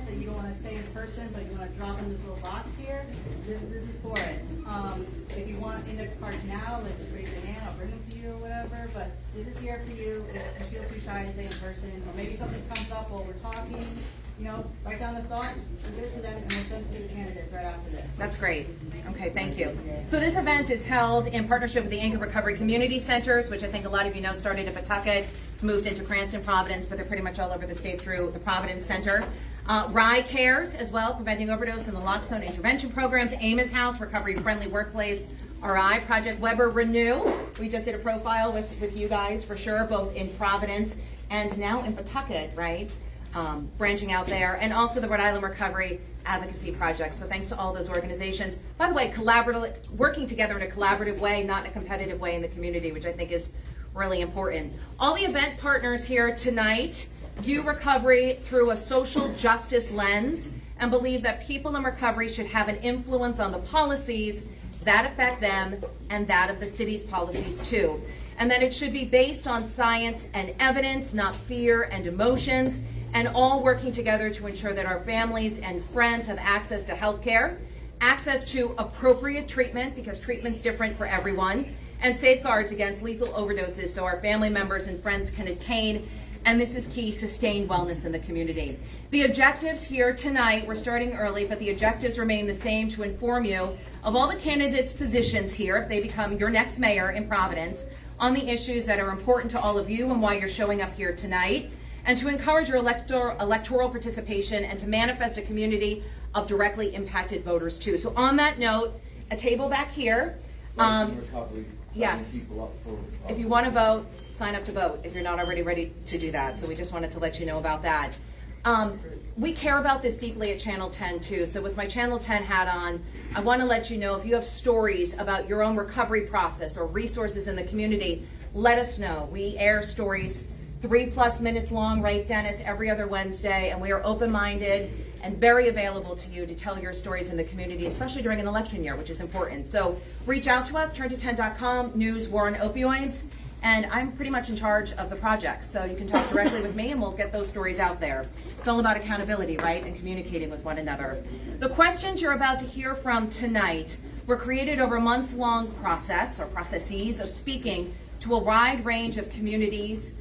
event that you don't want to say in person, but you want to drop in this little box here, this is for it. If you want index cards now, like just raise your hand, I'll bring them to you or whatever, but this is here for you. If you feel too shy to say in person, or maybe something comes up while we're talking, you know, write down the thought, give it to them, and we'll send it to the candidates right after this. That's great. Okay, thank you. So this event is held in partnership with the Anger Recovery Community Centers, which I think a lot of you know started in Pawtucket. It's moved into Cranston, Providence, but they're pretty much all over the state through the Providence Center. RICares as well, Preventing Overdose and the Lockstone Intervention Programs. Amos House, Recovery Friendly Workplace. RI, Project Weber Renew. We just did a profile with you guys for sure, both in Providence and now in Pawtucket, right? Branching out there, and also the Rhode Island Recovery Advocacy Project. So thanks to all those organizations. By the way, working together in a collaborative way, not in a competitive way in the community, which I think is really important. All the event partners here tonight view recovery through a social justice lens and believe that people in recovery should have an influence on the policies that affect them and that of the city's policies too. And that it should be based on science and evidence, not fear and emotions, and all working together to ensure that our families and friends have access to health care, access to appropriate treatment, because treatment's different for everyone, and safeguards against lethal overdoses so our family members and friends can attain, and this is key, sustained wellness in the community. The objectives here tonight, we're starting early, but the objectives remain the same: to inform you of all the candidates' positions here, if they become your next mayor in Providence, on the issues that are important to all of you and why you're showing up here tonight, and to encourage your electoral participation and to manifest a community of directly impacted voters too. So on that note, a table back here. Yes, if you want to vote, sign up to vote if you're not already ready to do that. So we just wanted to let you know about that. We care about this deeply at Channel 10 too. So with my Channel 10 hat on, I want to let you know if you have stories about your own recovery process or resources in the community, let us know. We air stories 3+ minutes long, right, Dennis, every other Wednesday, and we are open-minded and very available to you to tell your stories in the community, especially during an election year, which is important. So reach out to us, turn10.com, news, war, and opioids, and I'm pretty much in charge of the project, so you can talk directly with me and we'll get those stories out there. It's all about accountability, right, and communicating with one another. The questions you're about to hear from tonight were created over a months-long process, or processes, of speaking to a wide range of communities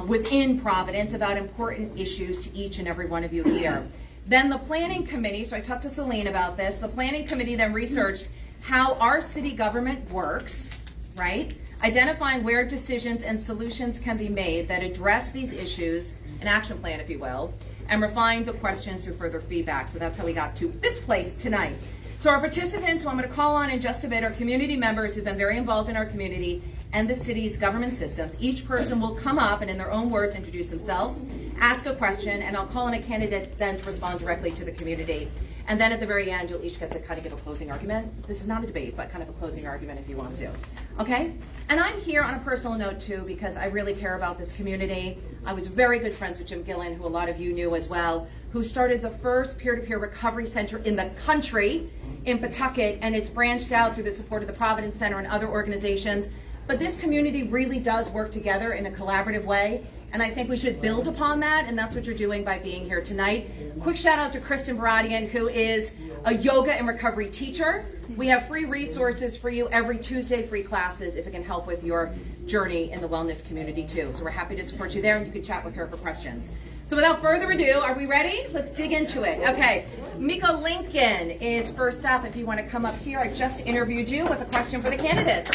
within Providence about important issues to each and every one of you here. Then the planning committee, so I talked to Celine about this, the planning committee then researched how our city government works, right? Identifying where decisions and solutions can be made that address these issues, an action plan if you will, and refined the questions through further feedback. So that's how we got to this place tonight. So our participants, who I'm going to call on in just a bit, are community members who've been very involved in our community and the city's government systems. Each person will come up and in their own words introduce themselves, ask a question, and I'll call on a candidate then to respond directly to the community. And then at the very end, you'll each get to kind of give a closing argument. This is not a debate, but kind of a closing argument if you want to. Okay? And I'm here on a personal note too, because I really care about this community. I was very good friends with Jim Gillen, who a lot of you knew as well, who started the first peer-to-peer recovery center in the country in Pawtucket, and it's branched out through the support of the Providence Center and other organizations. But this community really does work together in a collaborative way, and I think we should build upon that, and that's what you're doing by being here tonight. Quick shout out to Kristen Baradian, who is a yoga and recovery teacher. We have free resources for you every Tuesday, free classes if it can help with your journey in the wellness community too. So we're happy to support you there, and you can chat with her for questions. So without further ado, are we ready? Let's dig into it. Okay, Miko Lincoln is first up. If you want to come up here, I just interviewed you with a question for the candidates.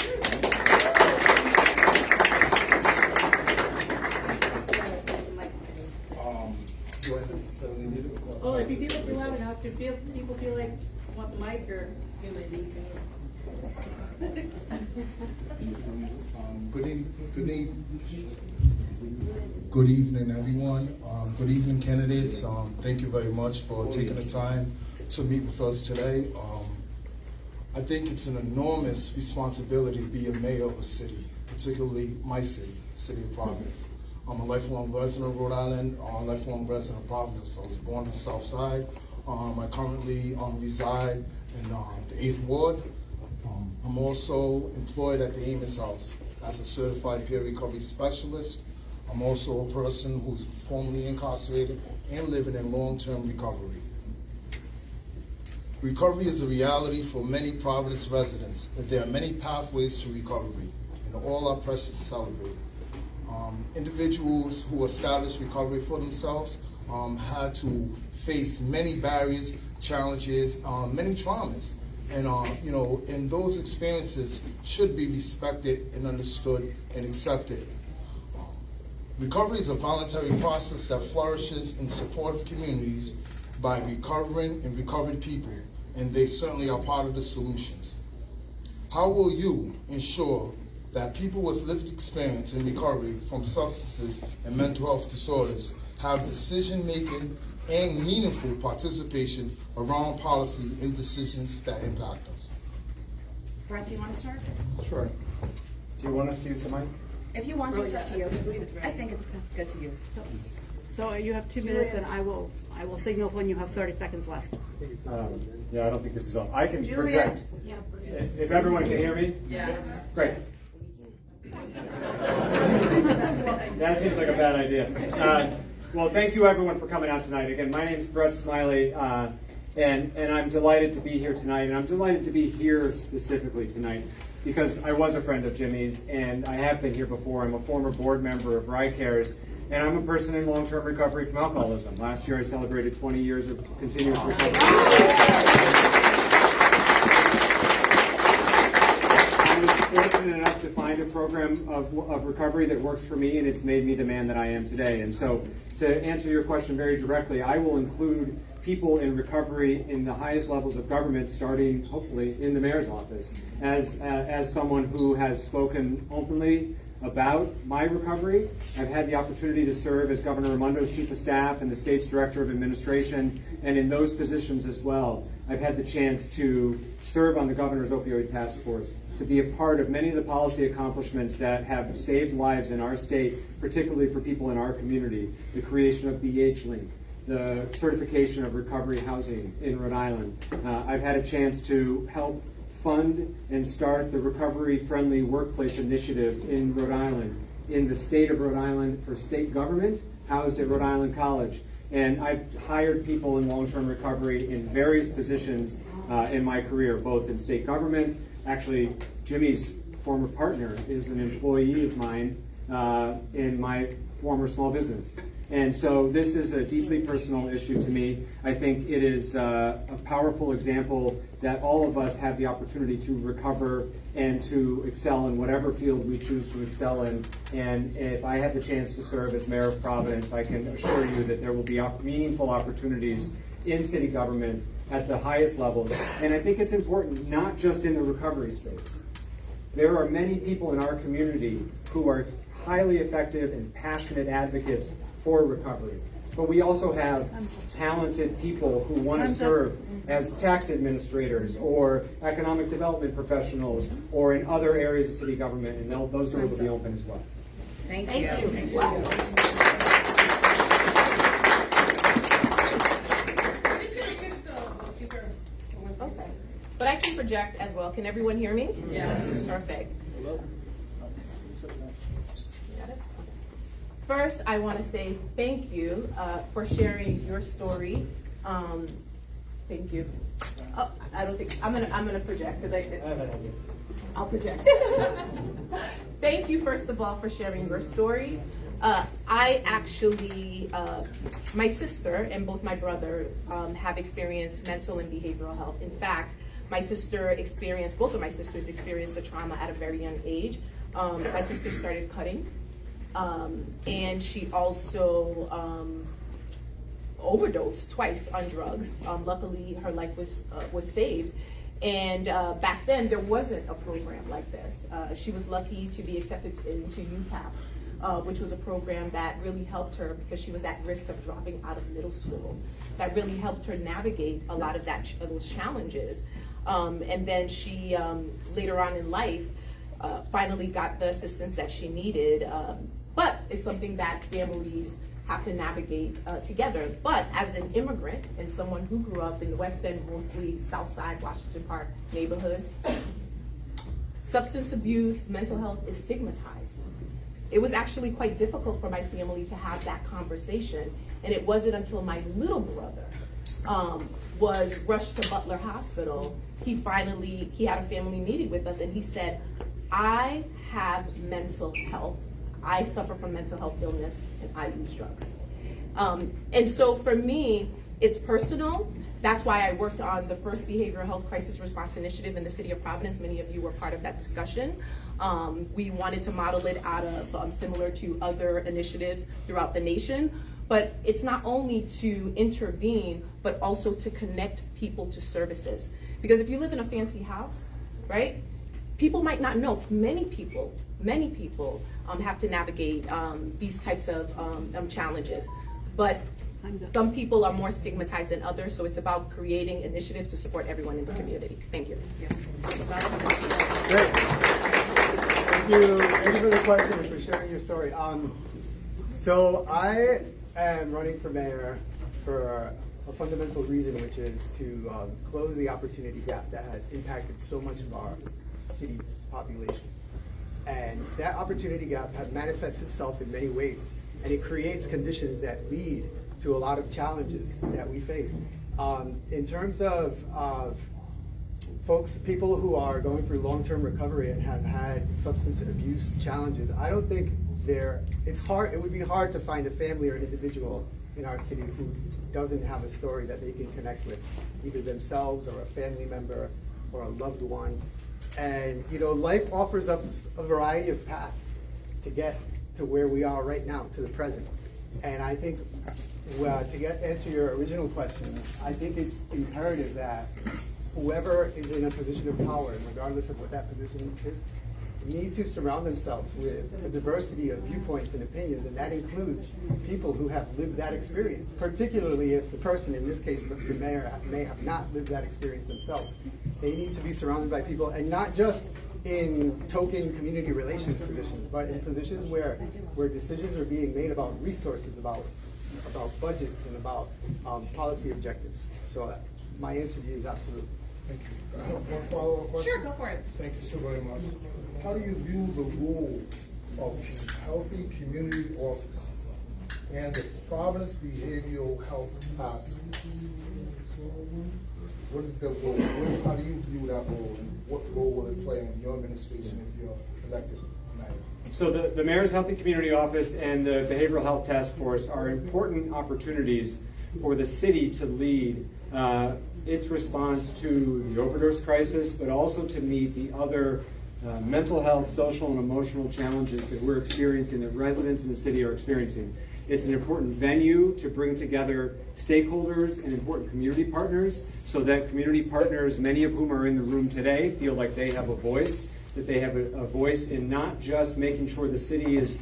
Do I necessarily need it? Oh, if you feel like you're loud enough, if people feel like want the mic, or Good evening, everyone. Good evening, candidates. Thank you very much for taking the time to meet with us today. I think it's an enormous responsibility to be a mayor of a city, particularly my city, City of Providence. I'm a lifelong resident of Rhode Island, a lifelong resident of Providence. I was born on the South Side. I currently reside in the 8th Ward. I'm also employed at the Amos House as a certified peer recovery specialist. I'm also a person who's formerly incarcerated and living in long-term recovery. Recovery is a reality for many Providence residents, but there are many pathways to recovery, and all are precious to celebrate. Individuals who established recovery for themselves had to face many barriers, challenges, many traumas, and and those experiences should be respected and understood and accepted. Recovery is a voluntary process that flourishes in supportive communities by recovering and recovered people, and they certainly are part of the solutions. How will you ensure that people with lived experience in recovery from substances and mental health disorders have decision-making and meaningful participation around policy and decisions that impact us? Brett, do you want to start? Sure. Do you want us to use the mic? If you want to, it's up to you. ready. I think it's good to use. So you have 2 minutes, and I will signal when you have 30 seconds left. Yeah, I don't think this is on. I can Juliet. project. If everyone can hear me? Yeah. Great. That seems like a bad idea. Well, thank you everyone for coming out tonight. Again, my name is Brett Smiley, and I'm delighted to be here tonight, and I'm delighted to be here specifically tonight because I was a friend of Jimmy's, and I have been here before. I'm a former board member of RICares, and I'm a person in long-term recovery from alcoholism. Last year I celebrated 20 years of continuous recovery. I was fortunate enough to find a program of recovery that works for me, and it's made me the man that I am today. And so, to answer your question very directly, I will include people in recovery in the highest levels of government, starting hopefully in the mayor's office, as someone who has spoken openly about my recovery. I've had the opportunity to serve as Governor Raimondo's chief of staff and the state's director of administration, and in those positions as well, I've had the chance to serve on the governor's opioid task force, to be a part of many of the policy accomplishments that have saved lives in our state, particularly for people in our community. The creation of BH Link, the certification of recovery housing in Rhode Island. I've had a chance to help fund and start the recovery-friendly workplace initiative in Rhode Island, in the state of Rhode Island for state government, housed at Rhode Island College. And I've hired people in long-term recovery in various positions in my career, both in state government. Actually, Jimmy's former partner is an employee of mine in my former small business. And so this is a deeply personal issue to me. I think it is a powerful example that all of us have the opportunity to recover and to excel in whatever field we choose to excel in. And if I had the chance to serve as mayor of Providence, I can assure you that there will be meaningful opportunities in city government at the highest levels. And I think it's important, not just in the recovery space. There are many people in our community who are highly effective and passionate advocates for recovery. But we also have talented people who want to serve as tax administrators or economic development professionals or in other areas of city government, and those doors will be open as well. Thank you. Thank you. Okay. But I can project as well. Can everyone hear me? Yes. Perfect. Got it? First, I want to say thank you for sharing your story. Thank you. Oh, I don't think I'm gonna project because I'll project. Thank you, first of all, for sharing your story. I actually, my sister and both my brother have experienced mental and behavioral health. In fact, both of my sisters experienced a trauma at a very young age. My sister started cutting, and she also overdosed twice on drugs. Luckily, her life was saved. And back then, there wasn't a program like this. She was lucky to be accepted into UCAP, which was a program that really helped her because she was at risk of dropping out of middle school. That really helped her navigate a lot of those challenges. And then she, later on in life, finally got the assistance that she needed. But it's something that families have to navigate together. But as an immigrant and someone who grew up in the West End, mostly South Side, Washington Park neighborhoods, substance abuse, mental health is stigmatized. it was actually quite difficult for my family to have that conversation. And it wasn't until my little brother was rushed to Butler Hospital, he had a family meeting with us, and he said, I have mental health. I suffer from mental health illness, and I use drugs. And so for me, it's personal. That's why I worked on the first behavioral health crisis response initiative in the city of Providence. Many of you were part of that discussion. We wanted to model it out of similar to other initiatives throughout the nation. But it's not only to intervene, but also to connect people to services. Because if you live in a fancy house, right, people might not know. Many people have to navigate these types of challenges. But some people are more stigmatized than others, so it's about creating initiatives to support everyone in the community. Thank you. Great. Thank you. Thank you for the question and for sharing your story. So I am running for mayor for a fundamental reason, which is to close the opportunity gap that has impacted so much of our city's population. And that opportunity gap has manifested itself in many ways, and it creates conditions that lead to a lot of challenges that we face. In terms of people who are going through long-term recovery and have had substance abuse challenges, I don't think it would be hard to find a family or an individual in our city who doesn't have a story that they can connect with, either themselves or a family member or a loved one. And life offers us a variety of paths to get to where we are right now, to the present. And I think, answer your original question, I think it's imperative that whoever is in a position of power, and regardless of what that position is, need to surround themselves with a diversity of viewpoints and opinions, and that includes people who have lived that experience, particularly if the person, in this case the mayor, may have not lived that experience themselves. They need to be surrounded by people, and not just in token community relations positions, but in positions where decisions are being made about resources, about budgets, and about policy objectives. So my answer to you is absolutely. Thank you. I have one follow-up question. Sure, go for it. Thank you so very much. How do you view the role of healthy community office and the Providence Behavioral Health Task Force? What is the role? How do you view that role, and what role will it play in your administration if you're elected mayor? So the Mayor's Health and Community Office and the Behavioral Health Task Force are important opportunities for the city to lead its response to the overdose crisis, but also to meet the other mental health, social, and emotional challenges that we're experiencing, that residents in the city are experiencing. It's an important venue to bring together stakeholders and important community partners, so that community partners, many of whom are in the room today, feel like they have a voice, that they have a voice in not just making sure the city is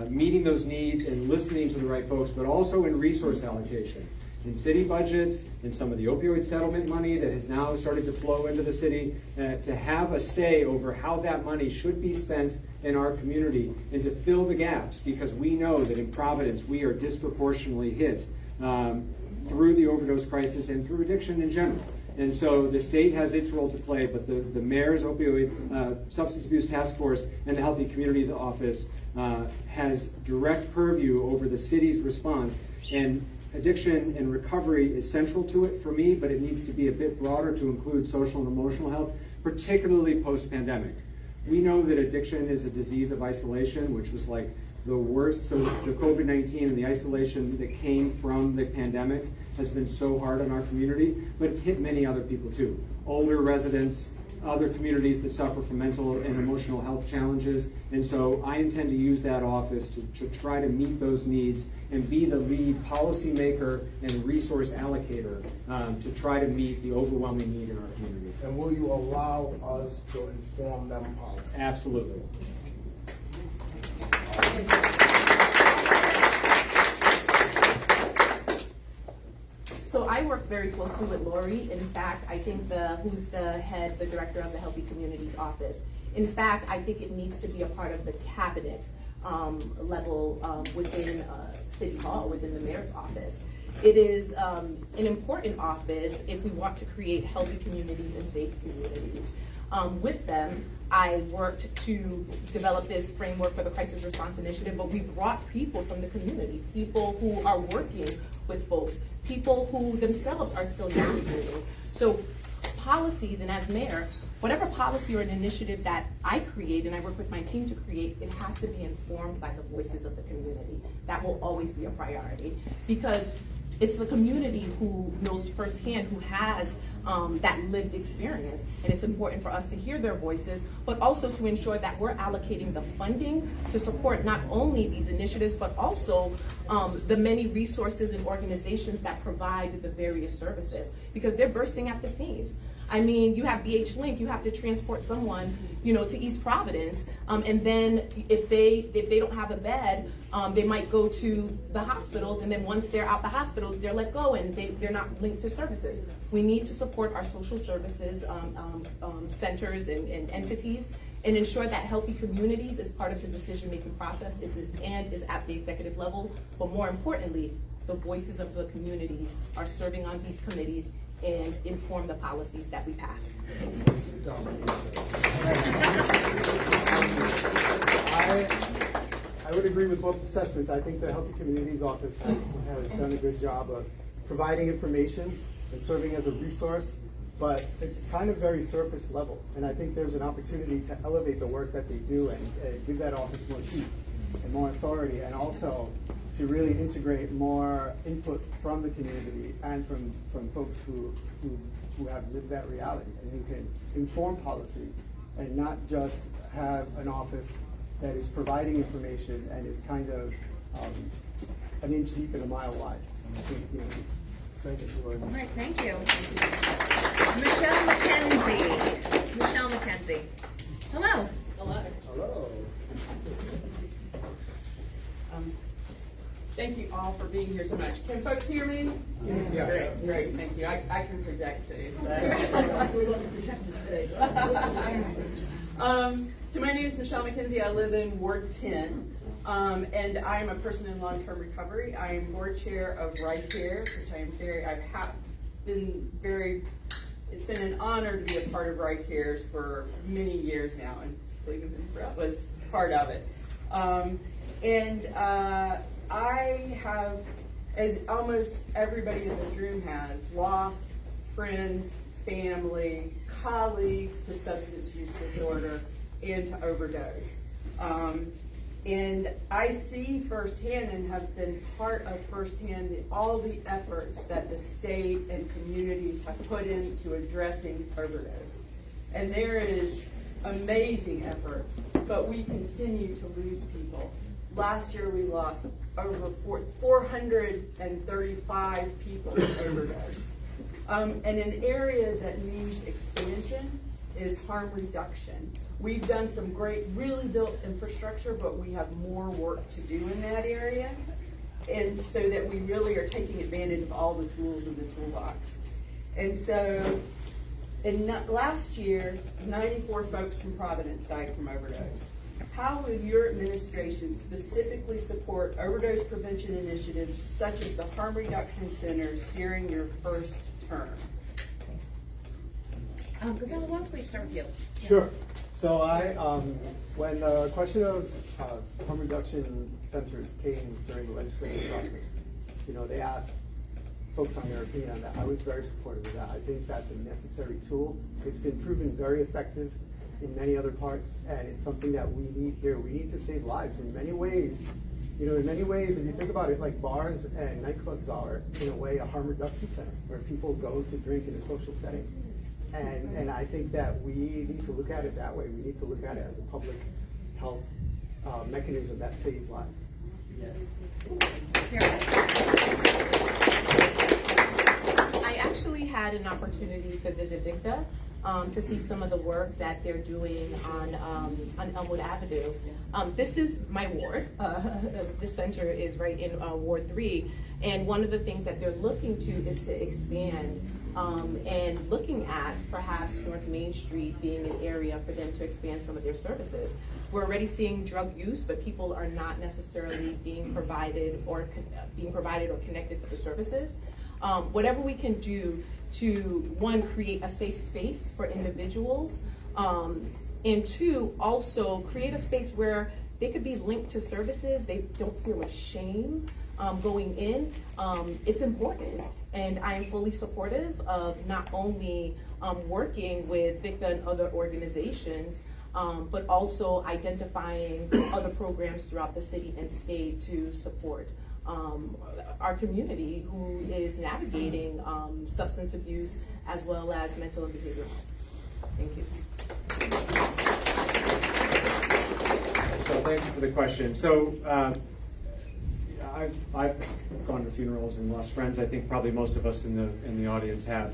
meeting those needs and listening to the right folks, but also in resource allocation. In city budgets, in some of the opioid settlement money that has now started to flow into the city, to have a say over how that money should be spent in our community, and to fill the gaps, because we know that in Providence we are disproportionately hit through the overdose crisis and through addiction in general. And so the state has its role to play, but the Mayor's Opioid Substance Abuse Task Force and the Healthy Communities Office has direct purview over the city's response. And addiction and recovery is central to it for me, but it needs to be a bit broader to include social and emotional health, particularly post-pandemic. We know that addiction is a disease of isolation, which was like the worst. So the COVID-19 and the isolation that came from the pandemic has been so hard on our community, but it's hit many other people too. Older residents, other communities that suffer from mental and emotional health challenges. And so I intend to use that office to try to meet those needs and be the lead policymaker and resource allocator to try to meet the overwhelming need in our community. And will you allow us to inform them policy? Absolutely. So I work very closely with Lori. In fact, I think who's the director of the Healthy Communities Office. In fact, I think it needs to be a part of the cabinet level within City Hall, within the mayor's office. It is an important office if we want to create healthy communities and safe communities. with them, I worked to develop this framework for the Crisis Response Initiative, but we brought people from the community, people who are working with folks, people who themselves are still navigating. So policies, and as mayor, whatever policy or an initiative that I create and I work with my team to create, it has to be informed by the voices of the community. That will always be a priority, because it's the community who knows firsthand, who has that lived experience. And it's important for us to hear their voices, but also to ensure that we're allocating the funding to support not only these initiatives, but also the many resources and organizations that provide the various services, because they're bursting at the seams. I mean, you have BH Link, you have to transport someone, to East Providence, and then if they don't have a bed, they might go to the hospitals, and then once they're out the hospitals, they're let go and they're not linked to services. We need to support our social services centers and entities, and ensure that healthy communities is part of the decision-making process and is at the executive level. But more importantly, the voices of the communities are serving on these committees and inform the policies that we pass. I would agree with both assessments. I think the Healthy Communities Office has done a good job of providing information and serving as a resource, but it's kind of very surface level. And I think there's an opportunity to elevate the work that they do and give that office more teeth and more authority, and also to really integrate more input from the community and from folks who have lived that reality and who can inform policy, and not just have an office that is providing information and is kind of an inch deep and a mile wide. Thank you very much. All right, thank you. Michelle Mckenzie. Michelle Mckenzie. Hello. Hello. Hello. Thank you all for being here so much. Can folks hear me? Yeah. Great, thank you. I can project too. So my name is Michelle Mckenzie. I live in Ward 10, and I am a person in long-term recovery. I am board chair of RICares, which it's been an honor to be a part of RICares for many years now, and was part of it. I have, as almost everybody in this room has, lost friends, family, colleagues to substance use disorder and to overdose. And I see firsthand and have been part of firsthand all the efforts that the state and communities have put into addressing overdose. And there is amazing efforts, but we continue to lose people. Last year we lost over 435 people to overdose. And an area that needs expansion is harm reduction. We've done some great, really built infrastructure, but we have more work to do in that area. And so that we really are taking advantage of all the tools in the toolbox. And so last year, 94 folks from Providence died from overdose. How will your administration specifically support overdose prevention initiatives such as the harm reduction centers during your first term? Gonzalo, why don't we start with you? Sure. So when the question of harm reduction centers came during the legislative process, they asked folks on their opinion on that. I was very supportive of that. I think that's a necessary tool. It's been proven very effective in many other parts, and it's something that we need here. We need to save lives in many ways. If you think about it, like bars and nightclubs are, in a way, a harm reduction center where people go to drink in a social setting. And I think that we need to look at it that way. We need to look at it as a public health mechanism that saves lives. Yes. I actually had an opportunity to visit VICTA to see some of the work that they're doing on Elmwood Avenue. This is my ward. This center is right in Ward 3, and one of the things that they're looking to is to expand and looking at perhaps North Main Street being an area for them to expand some of their services. We're already seeing drug use, but people are not necessarily being provided or connected to the services. Whatever we can do to, one, create a safe space for individuals And two, also create a space where they could be linked to services. They don't feel ashamed going in. It's important, and I am fully supportive of not only working with VICTA and other organizations, but also identifying other programs throughout the city and state to support our community who is navigating substance abuse as well as mental and behavioral health. Thank you. So thank you for the question. So I've gone to funerals and lost friends. I think probably most of us in the audience have.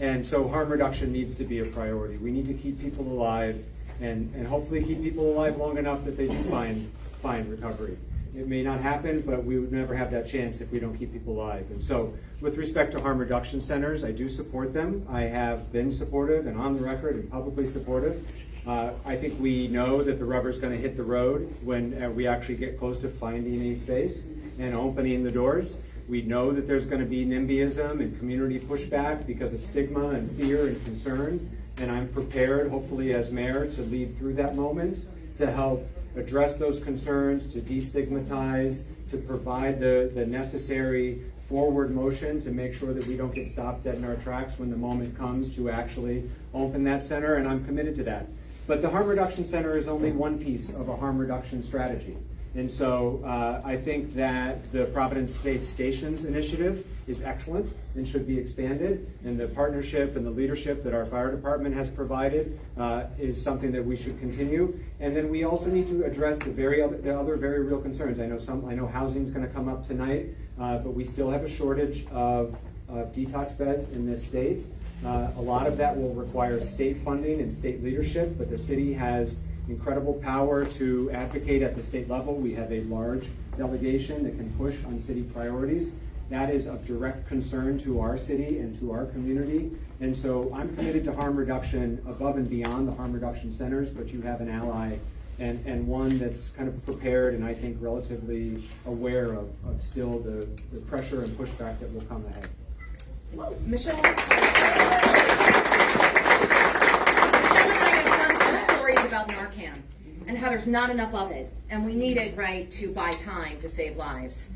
And so harm reduction needs to be a priority. We need to keep people alive and hopefully keep people alive long enough that they do find recovery. It may not happen, but we would never have that chance if we don't keep people alive. And so with respect to harm reduction centers, I do support them. I have been supportive and on the record and publicly supportive. I think we know that the rubber's going to hit the road when we actually get close to finding a space and opening the doors. We know that there's going to be NIMBYism and community pushback because of stigma and fear and concern. And I'm prepared, hopefully as mayor, to lead through that moment to help address those concerns, to destigmatize, to provide the necessary forward motion to make sure that we don't get stopped dead in our tracks when the moment comes to actually open that center, and I'm committed to that. But the Harm Reduction Center is only one piece of a harm reduction strategy. And so I think that the Providence Safe Stations initiative is excellent and should be expanded. And the partnership and the leadership that our fire department has provided is something that we should continue. And then we also need to address the other very real concerns. I know housing is going to come up tonight, but we still have a shortage of detox beds in this state. A lot of that will require state funding and state leadership, but the city has incredible power to advocate at the state level. We have a large delegation that can push on city priorities. That is of direct concern to our city and to our community. And so I'm committed to harm reduction above and beyond the harm reduction centers, but you have an ally and one that's kind of prepared and I think relatively aware of still the pressure and pushback that will come ahead. Well, Michelle and I have done some stories about Narcan and how there's not enough of it, and we need it, right, to buy time to save lives.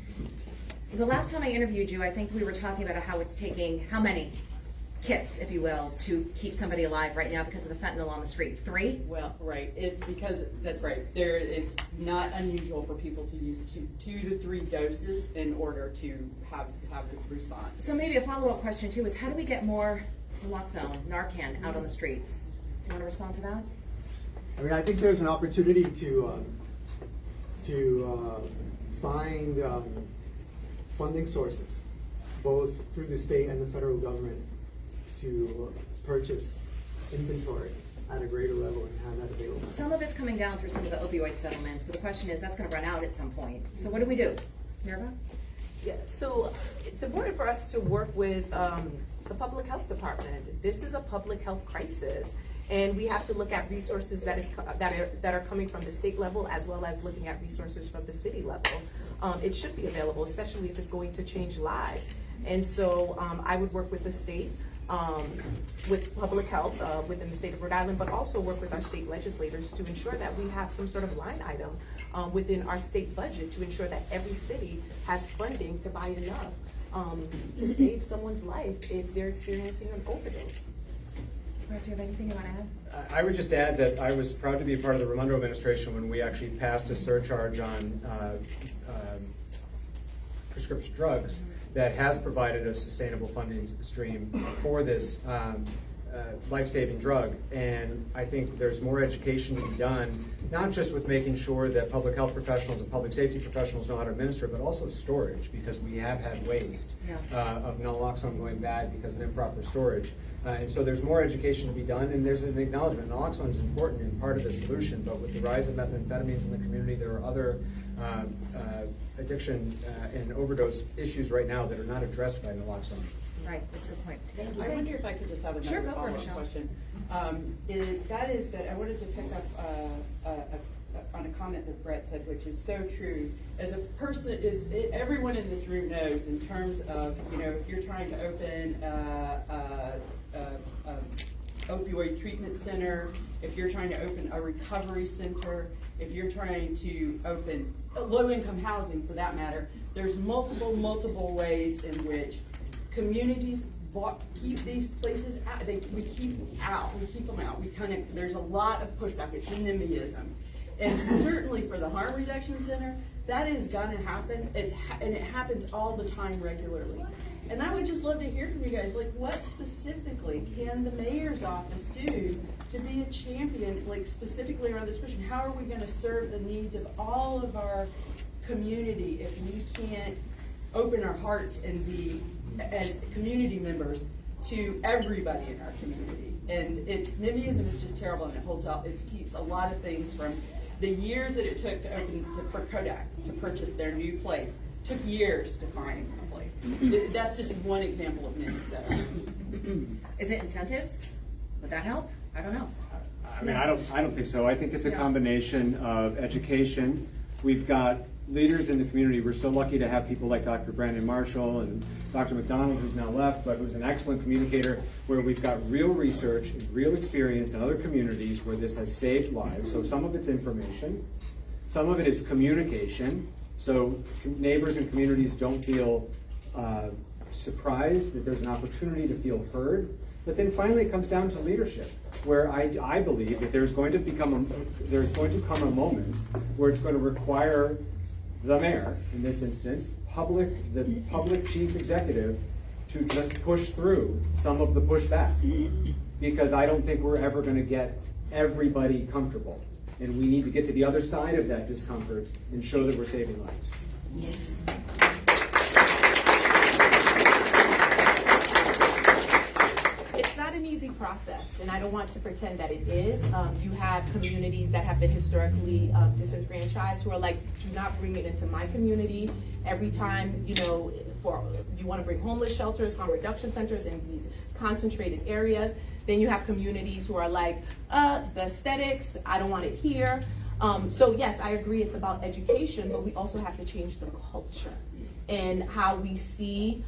The last time I interviewed you, I think we were talking about how it's taking, how many kits, if you will, to keep somebody alive right now because of the fentanyl on the streets? 3? Well, right, because that's right. It's not unusual for people to use 2 to 3 doses in order to have a response. So maybe a follow-up question too is how do we get more naloxone, Narcan out on the streets? Do you want to respond to that? I mean, I think there's an opportunity to find funding sources, both through the state and the federal government, to purchase inventory at a greater level and have that available. Some of it's coming down through some of the opioid settlements, but the question is that's going to run out at some point. So what do we do? Mirva? Yeah, so it's important for us to work with the public health department. This is a public health crisis, and we have to look at resources that are coming from the state level as well as looking at resources from the city level. It should be available, especially if it's going to change lives. And so I would work with the state, with public health within the state of Rhode Island, but also work with our state legislators to ensure that we have some sort of line item within our state budget to ensure that every city has funding to buy enough to save someone's life if they're experiencing an overdose. Brett, do you have anything you want to add? I would just add that I was proud to be a part of the Raimondo administration when we actually passed a surcharge on prescription drugs that has provided a sustainable funding stream for this life-saving drug. And I think there's more education to be done, not just with making sure that public health professionals and public safety professionals know how to administer, but also storage, because we have had waste of naloxone going bad because of improper storage. And so there's more education to be done, and there's an acknowledgement. Naloxone is important and part of the solution, but with the rise of methamphetamines in the community, there are other addiction and overdose issues right now that are not addressed by naloxone. Right, that's your point. Thank you. I wonder if I could just have another Sure, go for it, follow-up Michelle. question. That is that I wanted to pick up on a comment that Brett said, which is so true. As a person, everyone in this room knows in terms of, if you're trying to open opioid treatment center, if you're trying to open a recovery center, if you're trying to open low-income housing for that matter, there's multiple ways in which communities keep these places out. We keep them out. There's a lot of pushback. It's NIMBYism. And certainly for the Harm Reduction Center, that is gonna happen. And it happens all the time regularly. And I would just love to hear from you guys, like, what specifically can the mayor's office do to be a champion, like specifically around this question? How are we gonna serve the needs of all of our community if we can't open our hearts and be, as community members, to everybody in our community? And NIMBYism is just terrible, and it keeps a lot of things from the years that it took for Kodak to purchase their new place. Took years to find a place. That's just one example of many, so. Is it incentives? Would that help? I don't know. I mean, I don't think so. I think it's a combination of education. We've got leaders in the community. We're so lucky to have people like Dr. Brandon Marshall and Dr. McDonald, who's now left, but who's an excellent communicator, where we've got real research and real experience in other communities where this has saved lives. So some of it's information, some of it is communication. So neighbors and communities don't feel surprised that there's an opportunity to feel heard. But then finally it comes down to leadership, where I believe that there's going to come a moment where it's going to require the mayor, in this instance, the public chief executive, to just push through some of the pushback. Because I don't think we're ever going to get everybody comfortable. And we need to get to the other side of that discomfort and show that we're saving lives. Yes. It's not an easy process, and I don't want to pretend that it is. You have communities that have been historically disenfranchised who are like, do not bring it into my community. Every time, you want to bring homeless shelters, harm reduction centers in these concentrated areas. Then you have communities who are like, the aesthetics, I don't want it here. So yes, I agree it's about education, but we also have to change the culture and how we see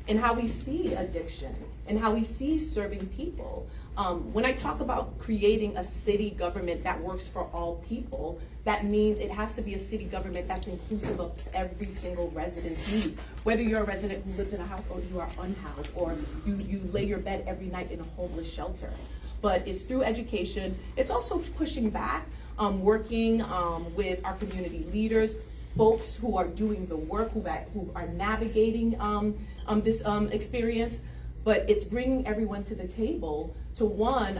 addiction and how we see serving people. When I talk about creating a city government that works for all people, that means it has to be a city government that's inclusive of every single resident's needs. Whether you're a resident who lives in a house or you are unhoused, or you lay your bed every night in a homeless shelter. But it's through education. It's also pushing back, working with our community leaders, folks who are doing the work, who are navigating this experience. But it's bringing everyone to the table to, one,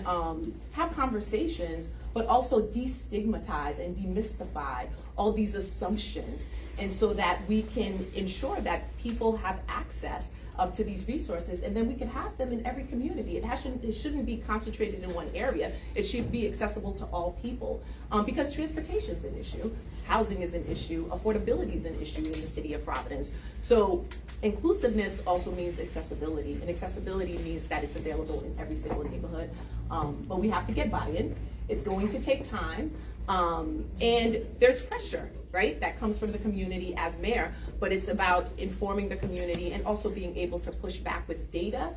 have conversations, but also destigmatize and demystify all these assumptions, and so that we can ensure that people have access to these resources, and then we can have them in every community. It shouldn't be concentrated in one area. It should be accessible to all people, because transportation is an issue, housing is an issue, affordability is an issue in the city of Providence. So inclusiveness also means accessibility, and accessibility means that it's available in every single neighborhood. But we have to get buy-in. It's going to take time, and there's pressure, right, that comes from the community as mayor, but it's about informing the community and also being able to push back with data,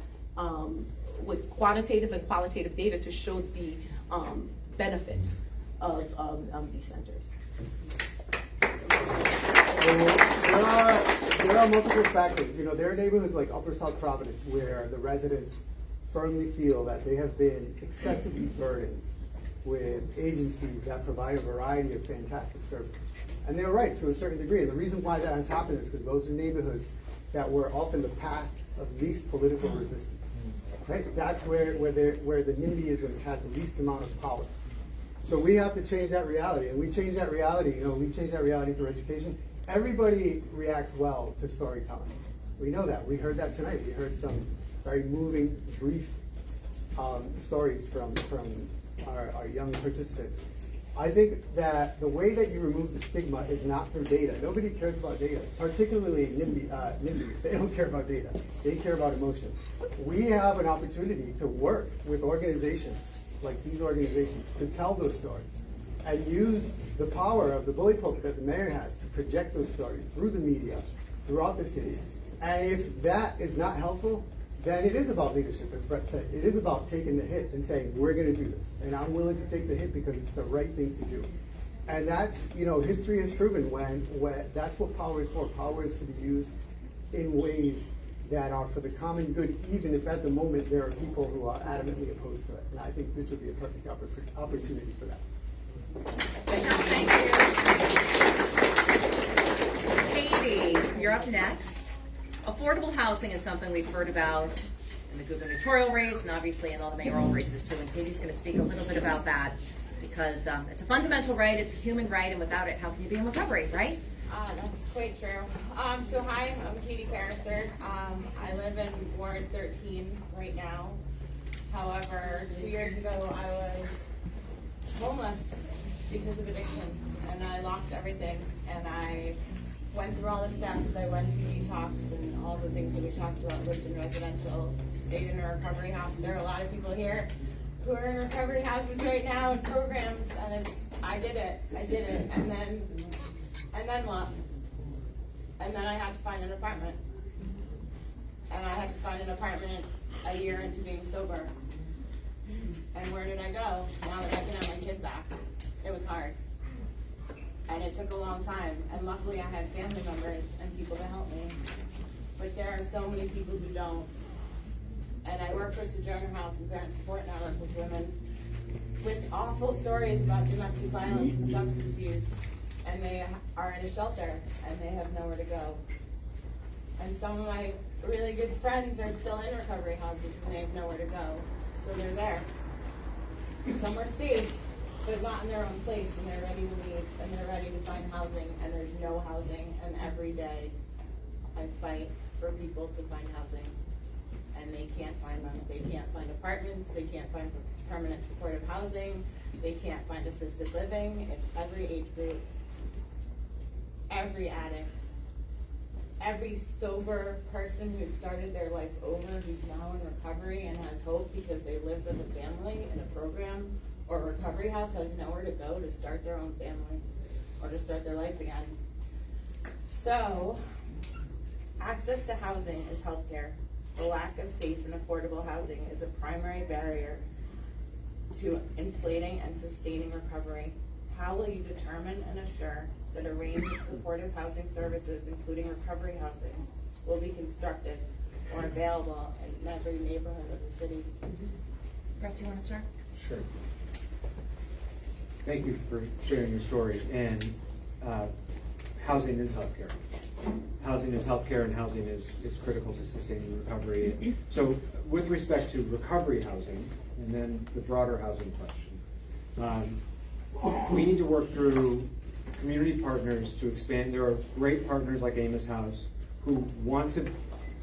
with quantitative and qualitative data to show the benefits of these centers. There are multiple factors. There are neighborhoods like Upper South Providence where the residents firmly feel that they have been excessively burdened with agencies that provide a variety of fantastic services. And they're right to a certain degree. And the reason why that has happened is because those are neighborhoods that were often the path of least political resistance. Right? That's where the NIMBYisms had the least amount of power. So we have to change that reality. And we change that reality, we change that reality through education. Everybody reacts well to storytelling. We know that. We heard that tonight. We heard some very moving, brief stories from our young participants. I think that the way that you remove the stigma is not through data. Nobody cares about data, particularly NIMBYs. They don't care about data. They care about emotion. We have an opportunity to work with organizations like these organizations to tell those stories and use the power of the bully pulpit that the mayor has to project those stories through the media, throughout the city. And if that is not helpful, then it is about leadership, as Brett said. It is about taking the hit and saying, we're gonna do this. And I'm willing to take the hit because it's the right thing to do. And that's, history has proven when that's what power is for. Power is to be used in ways that are for the common good, even if at the moment there are people who are adamantly opposed to it. And I think this would be a perfect opportunity for that. Katie, you're up next. Affordable housing is something we've heard about in the gubernatorial race and obviously in all the mayoral races too. And Katie's going to speak a little bit about that because it's a fundamental right, it's a human right, and without it, how can you be in recovery, right? That's quite true. So hi, I'm Katie Pariser. I live in Ward 13 right now. However, 2 years ago I was homeless because of addiction, and I lost everything. And I went through all the steps. I went to detox and all the things that we talked about. Lived in residential, stayed in a recovery house. There are a lot of people here who are in recovery houses right now and programs, and I did it, and then what? And then I had to find an apartment. And I had to find an apartment a year into being sober. And where did I go? Now that I can have my kid back. It was hard. And it took a long time. And luckily I had family members and people to help me. But there are so many people who don't. And I work for Sojourner House and Parent Support Network with women with awful stories about domestic violence and substance use. And they are in a shelter, and they have nowhere to go. And some of my really good friends are still in recovery houses, and they have nowhere to go. So they're there. Some are safe, but not in their own place, and they're ready to leave, and they're ready to find housing, and there's no housing. And every day, I fight for people to find housing, and they can't find them. They can't find apartments. They can't find permanent supportive housing. They can't find assisted living. It's every age group. Every addict, every sober person who started their life over, who's now in recovery and has hope because they lived with a family in a program or a recovery house, has nowhere to go to start their own family or to start their life again. So, access to housing is healthcare. The lack of safe and affordable housing is a primary barrier to inflating and sustaining recovery. How will you determine and assure that a range of supportive housing services, including recovery housing, will be constructed or available in every neighborhood of the city? Brett, do you want to start? Sure. Thank you for sharing your story. And housing is healthcare. Housing is healthcare, and housing is critical to sustaining recovery. So with respect to recovery housing, and then the broader housing question, we need to work through community partners to expand. There are great partners like Amos House who want to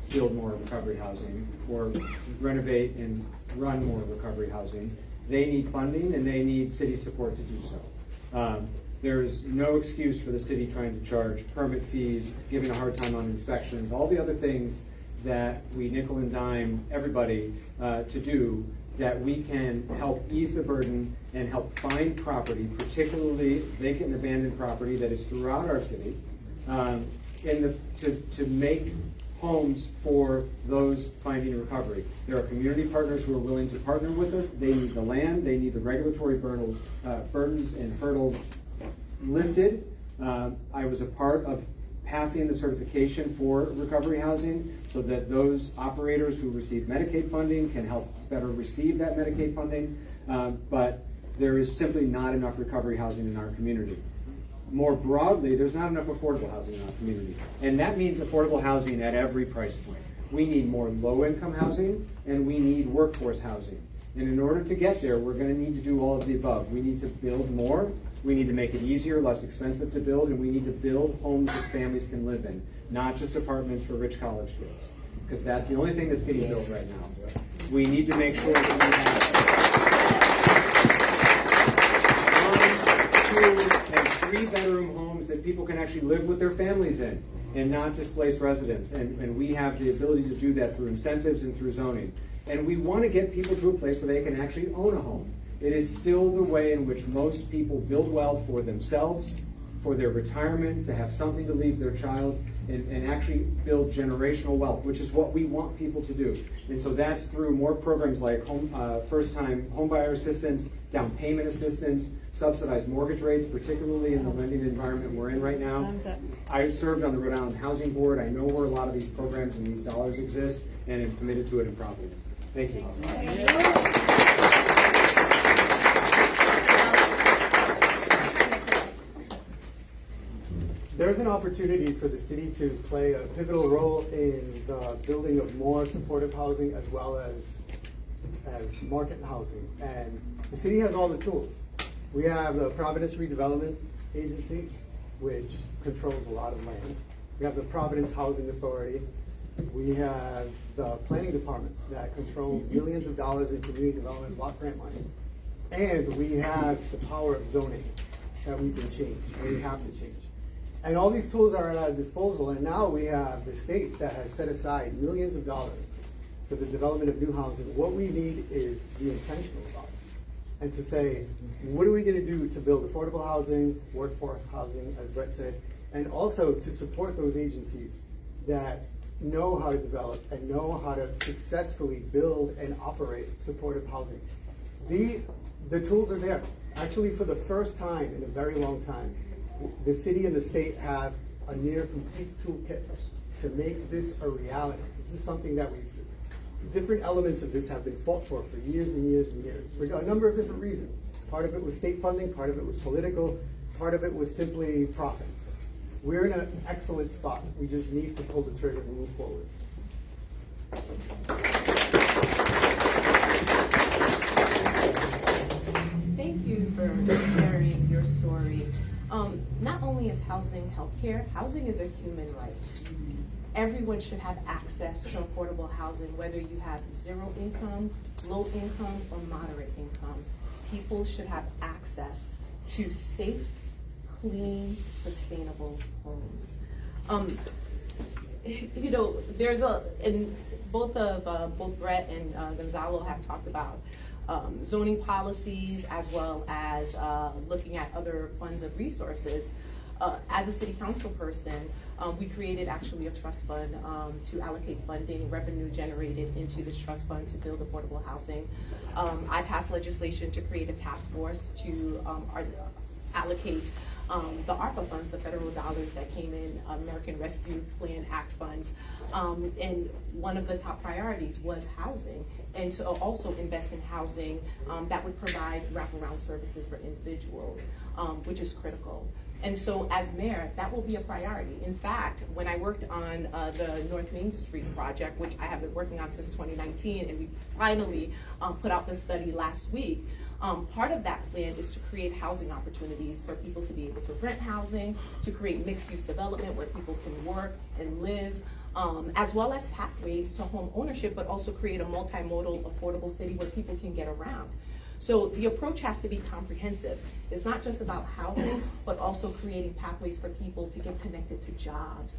build more recovery housing or renovate and run more recovery housing. They need funding and they need city support to do so. There's no excuse for the city trying to charge permit fees, giving a hard time on inspections, all the other things that we nickel and dime everybody to do, that we can help ease the burden and help find property, particularly vacant and abandoned property that is throughout our city, to make homes for those finding recovery. There are community partners who are willing to partner with us. They need the land, they need the regulatory burdens and hurdles lifted. I was a part of passing the certification for recovery housing so that those operators who receive Medicaid funding can help better receive that Medicaid funding. But there is simply not enough recovery housing in our community. More broadly, there's not enough affordable housing in our community. And that means affordable housing at every price point. We need more low-income housing, and we need workforce housing. And in order to get there, we're going to need to do all of the above. We need to build more. We need to make it easier, less expensive to build, and we need to build homes that families can live in, not just apartments for rich college kids, because that's the only thing that's getting built right now. We need to make sure that we have 1, 2, and 3-bedroom homes that people can actually live with their families in and not displace residents. And we have the ability to do that through incentives and through zoning. And we want to get people to a place where they can actually own a home. It is still the way in which most people build wealth for themselves, for their retirement, to have something to leave their child. and actually build generational wealth, which is what we want people to do. And so that's through more programs like first-time homebuyer assistance, down payment assistance, subsidized mortgage rates, particularly in the lending environment we're in right now. I served on the Rhode Island Housing Board. I know where a lot of these programs and these dollars exist, and am committed to it in Providence. Thank you. There's an opportunity for the city to play a pivotal role in the building of more supportive housing as well as market housing. And the city has all the tools. We have the Providence Redevelopment Agency, which controls a lot of land. We have the Providence Housing Authority. We have the Planning Department that controls millions of dollars in community development block grant money. And we have the power of zoning that we can change, and we have to change. And all these tools are at our disposal, and now we have the state that has set aside millions of dollars for the development of new housing. What we need is to be intentional about it, and to say, what are we gonna do to build affordable housing, workforce housing, as Brett said, and also to support those agencies that know how to develop and know how to successfully build and operate supportive housing. The tools are there. Actually, for the first time in a very long time, the city and the state have a near complete toolkit to make this a reality. This is something that different elements of this have been fought for years and years and years, for a number of different reasons. Part of it was state funding, part of it was political, part of it was simply profit. We're in an excellent spot. We just need to pull the trigger and move forward. Thank you for sharing your story. Not only is housing healthcare, housing is a human right. Everyone should have access to affordable housing, whether you have zero income, low income, or moderate income. People should have access to safe, clean, sustainable homes. You know, there's and both Brett and Gonzalo have talked about zoning policies as well as looking at other funds and resources. As a city council person, we created actually a trust fund to allocate funding, revenue generated into this trust fund to build affordable housing. I passed legislation to create a task force to allocate the ARPA funds, the federal dollars that came in, American Rescue Plan Act funds. And one of the top priorities was housing, and to also invest in housing that would provide wraparound services for individuals, which is critical. And so as mayor, that will be a priority. In fact, when I worked on the North Main Street project, which I have been working on since 2019, and we finally put out the study last week, part of that plan is to create housing opportunities for people to be able to rent housing, to create mixed-use development where people can work and live, as well as pathways to home ownership, but also create a multimodal, affordable city where people can get around. So the approach has to be comprehensive. It's not just about housing, but also creating pathways for people to get connected to jobs,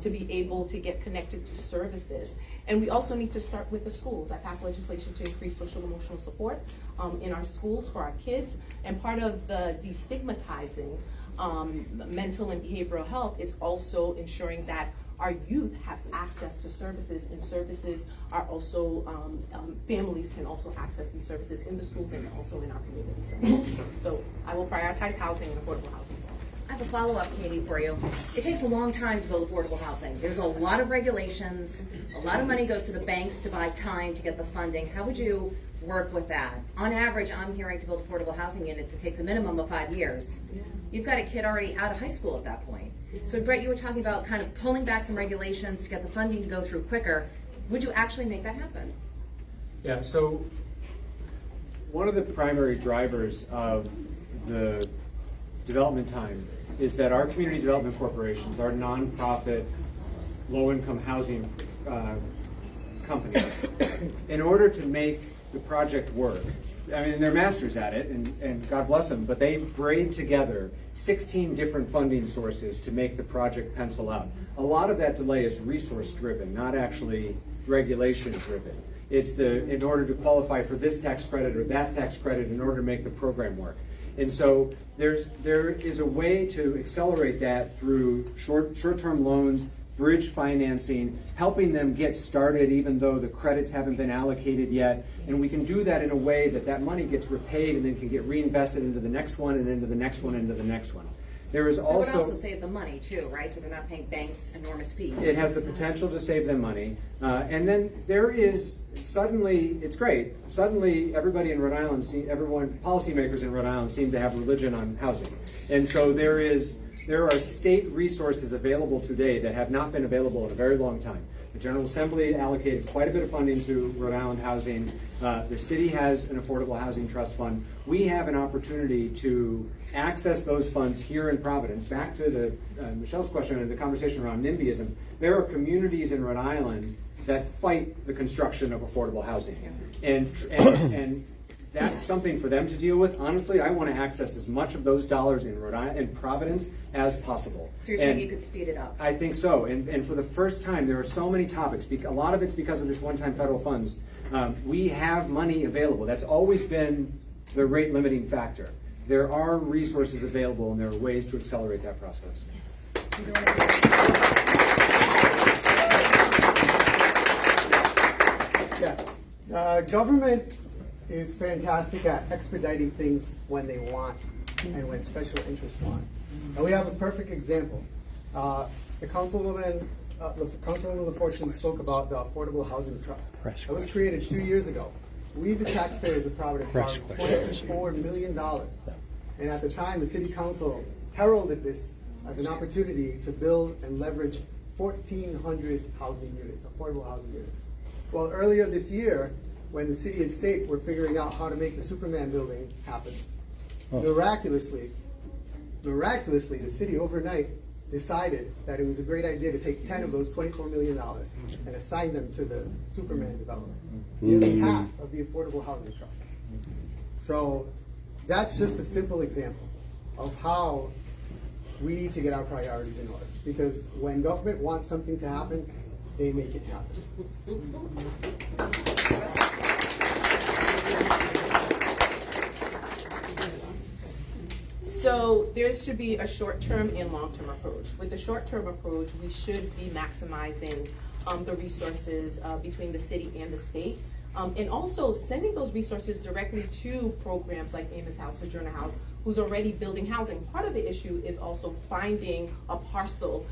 to be able to get connected to services. And we also need to start with the schools. I passed legislation to increase social emotional support in our schools for our kids. And part of the destigmatizing mental and behavioral health is also ensuring that our youth have access to services, and services are also, families can also access these services in the schools and also in our community centers. So I will prioritize housing and affordable housing. I have a follow-up, Katie, for you. It takes a long time to build affordable housing. There's a lot of regulations, a lot of money goes to the banks to buy time to get the funding. How would you work with that? On average, I'm hearing to build affordable housing units, it takes a minimum of 5 years. Yeah. You've got a kid already out of high school at that point. So Brett, you were talking about kind of pulling back some regulations to get the funding to go through quicker. Would you actually make that happen? Yeah, so one of the primary drivers of the development time is that our community development corporations, our nonprofit low-income housing companies, in order to make the project work, I mean, they're masters at it, and God bless them, but they braid together 16 different funding sources to make the project pencil out. A lot of that delay is resource-driven, not actually regulation-driven. It's in order to qualify for this tax credit or that tax credit in order to make the program work. And so there is a way to accelerate that through short-term loans, bridge financing, helping them get started even though the credits haven't been allocated yet. And we can do that in a way that that money gets repaid and then can get reinvested into the next one and into the next one and into the next one. There is It would also also save the money too, right? So they're not paying banks enormous fees. it has the potential to save them money. And then there is suddenly, it's great, suddenly everybody in Rhode Island, policymakers in Rhode Island seem to have religion on housing. And so there are state resources available today that have not been available in a very long time. The General Assembly allocated quite a bit of funding to Rhode Island housing. The city has an affordable housing trust fund. We have an opportunity to access those funds here in Providence. Back to Michelle's question and the conversation around NIMBYism, there are communities in Rhode Island that fight the construction of affordable housing. And that's something for them to deal with. Honestly, I want to access as much of those dollars in Rhode Island, in Providence, as possible. So you're saying you could speed it up? I think so. And for the first time, there are so many topics. A lot of it's because of this one-time federal funds. We have money available. That's always been the rate limiting factor. There are resources available, and there are ways to accelerate that process. Yeah. Government is fantastic at expediting things when they want and when special interests want. And we have a perfect example. The Councilwoman LaFortune spoke about the Affordable Housing Trust. It was created 2 years ago. We, the taxpayers of Providence, borrowed $24 million. And at the time, the City Council heralded this as an opportunity to build and leverage 1,400 housing units, affordable housing units. Well, earlier this year, when the city and state were figuring out how to make the Superman building happen, miraculously, the city overnight decided that it was a great idea to take 10 of those $24 million and assign them to the Superman development, nearly half of the Affordable Housing Trust. So that's just a simple example of how we need to get our priorities in order. Because when government wants something to happen, they make it happen. So there should be a short-term and long-term approach. With the short-term approach, we should be maximizing the resources between the city and the state, and also sending those resources directly to programs like Amos House, Sojourner House, who's already building housing. Part of the issue is also finding a parcel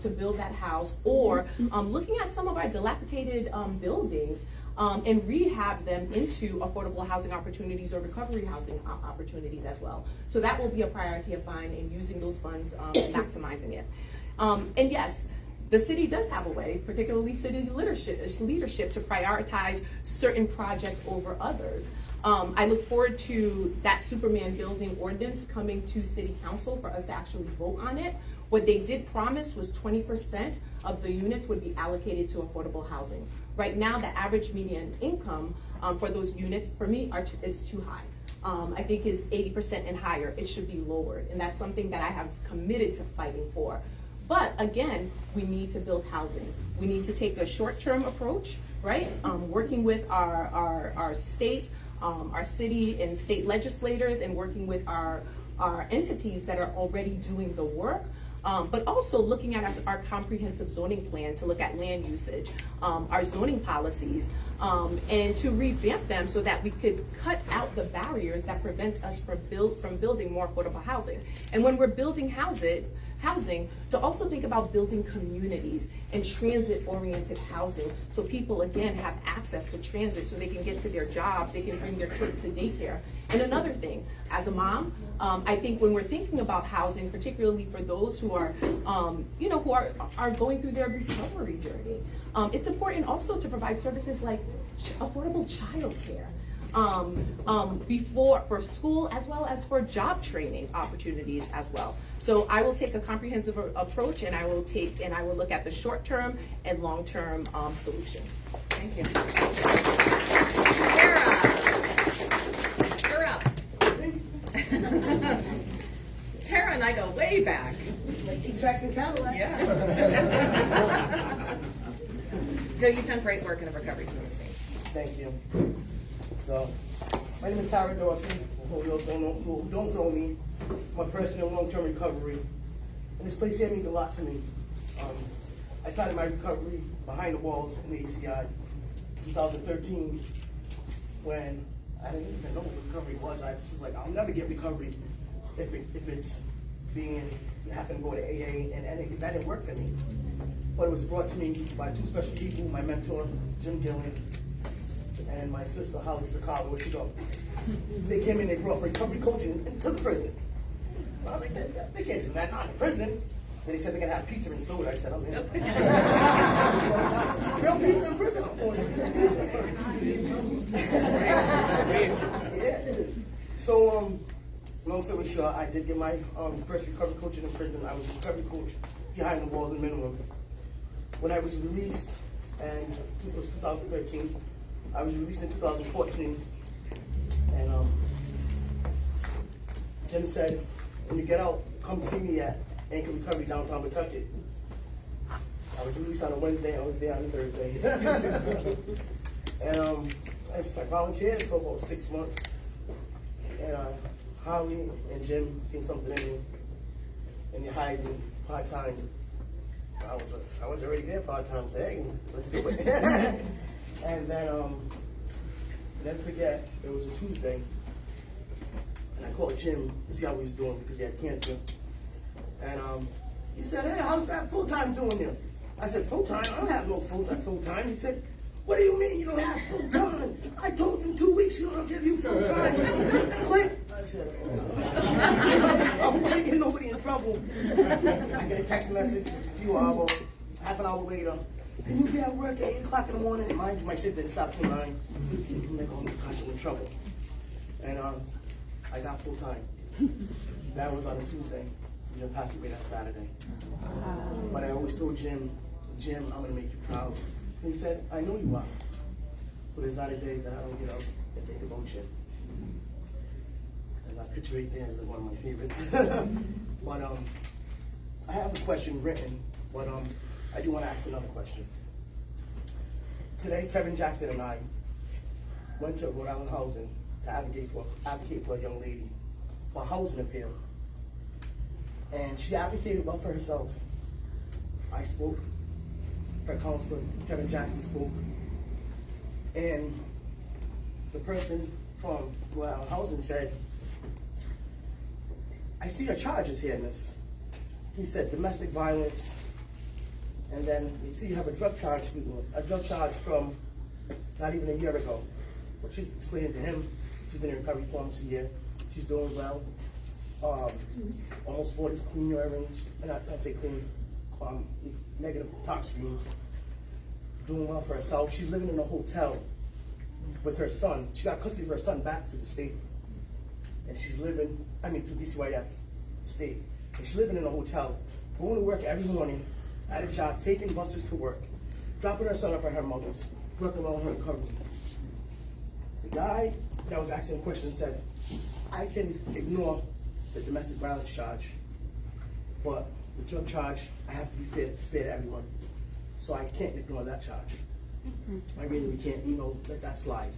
to build that house, or looking at some of our dilapidated buildings and rehab them into affordable housing opportunities or recovery housing opportunities as well. So that will be a priority of mine in using those funds and maximizing it. And yes, the city does have a way, particularly city leadership, to prioritize certain projects over others. I look forward to that Superman building ordinance coming to City Council for us to actually vote on it. What they did promise was 20% of the units would be allocated to affordable housing. Right now, the average median income for those units, for me, is too high. I think it's 80% and higher. It should be lowered, and that's something that I have committed to fighting for. But again, we need to build housing. We need to take a short-term approach, right? Working with our state, our city and state legislators, and working with our entities that are already doing the work. But also looking at our comprehensive zoning plan to look at land usage, our zoning policies, and to revamp them so that we could cut out the barriers that prevent us from building more affordable housing. And when we're building housing, to also think about building communities and transit-oriented housing, so people again have access to transit, so they can get to their jobs, they can bring their kids to daycare. And another thing, as a mom, I think when we're thinking about housing, particularly for those who are, who are going through their recovery journey, it's important also to provide services like affordable childcare. For school as well as for job training opportunities as well. So I will take a comprehensive approach, and I will look at the short-term and long-term solutions. Thank you. Tara, you're up. Tara and I go way back. Jackson Cadillac. Yeah. So you've done great work in the recovery community. Thank you. So, My name is Tyra Dawson, who don't know me. I'm a person in long-term recovery. And this place here means a lot to me. I started my recovery behind the walls in the ACI in 2013 when I didn't even know what recovery was. I was like, I'll never get recovery if it's having to go to AA, and that didn't work for me. But it was brought to me by two special people, my mentor, Jim Gillen, and my sister, Holly Sakala. Where'd she go? They came in, they brought recovery coaching into the prison. I was like, they can't do that, not in prison. Then they said they're gonna have pizza and soda. I said, I'm in. Real pizza in prison? I'm going to get some pizza. Yeah. So, long story short, I did get my first recovery coaching in prison. I was a recovery coach behind the walls in minimum. When I was released, and it was 2013, I was released in 2014, and Jim said, when you get out, come see me at Anchor Recovery downtown Pawtucket. I was released on a Wednesday, I was there on a Thursday. And I volunteered for about 6 months, and Holly and Jim seen something in me, and they hired me part-time. I was already there part-time, so hey, let's do it. And then, never forget, it was a Tuesday, and I called Jim to see how he was doing because he had cancer. And he said, hey, how's that full-time doing there? I said, full-time? I don't have no full-time. He said, what do you mean you don't have full-time? I told him 2 weeks ago I'll give you full-time. Click. I said, I'm not getting nobody in trouble. I get a text message a few hours, half an hour later. Can you be at work at 8 o'clock in the morning? And mind you, my shift didn't stop till 9. I'm like, oh my gosh, I'm in trouble. And I got full-time. That was on a Tuesday. Jim passed away that Saturday. But I always told Jim, I'm gonna make you proud. And he said, I know you are. But there's not a day that I don't get up and think about you. And that picture right there is one of my favorites. But I have a question written, but I do want to ask another question. Today, Kevin Jackson and I went to Rhode Island Housing to advocate for a young lady for a housing appeal. And she advocated well for herself. I spoke, her counselor, Kevin Jackson, spoke, and the person from Rhode Island Housing said, I see your charges here, miss. He said domestic violence, and then you see you have a drug charge from not even a year ago. But she's explaining to him, she's been in recovery for almost a year, she's doing well. Almost 40 clean urines, and I say clean, negative tox streams. Doing well for herself. She's living in a hotel with her son. She got custody of her son back to the state. And she's living, to DCYF state. And she's living in a hotel, going to work every morning at a job, taking buses to work, dropping her son off at her mother's, working on her recovery. The guy that was asking questions said, I can ignore the domestic violence charge, but the drug charge, I have to be fair to everyone. So I can't ignore that charge. I really can't, let that slide.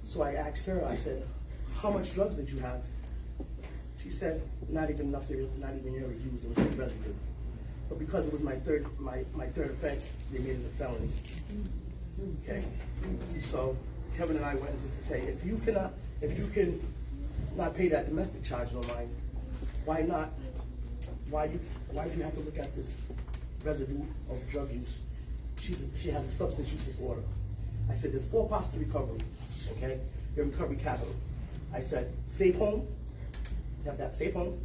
So I asked her, I said, how much drugs did you have? She said, not even enough to, not even nearly use, it was a residue. But because it was my third offense, they made it a felony. Okay? So Kevin and I went to say, if you can not pay that domestic charge no mind, why not? Why do you have to look at this residue of drug use? She has a substance use disorder. I said, there's 4 parts to recovery, okay? Your recovery capital. I said, safe home. You have to have safe home,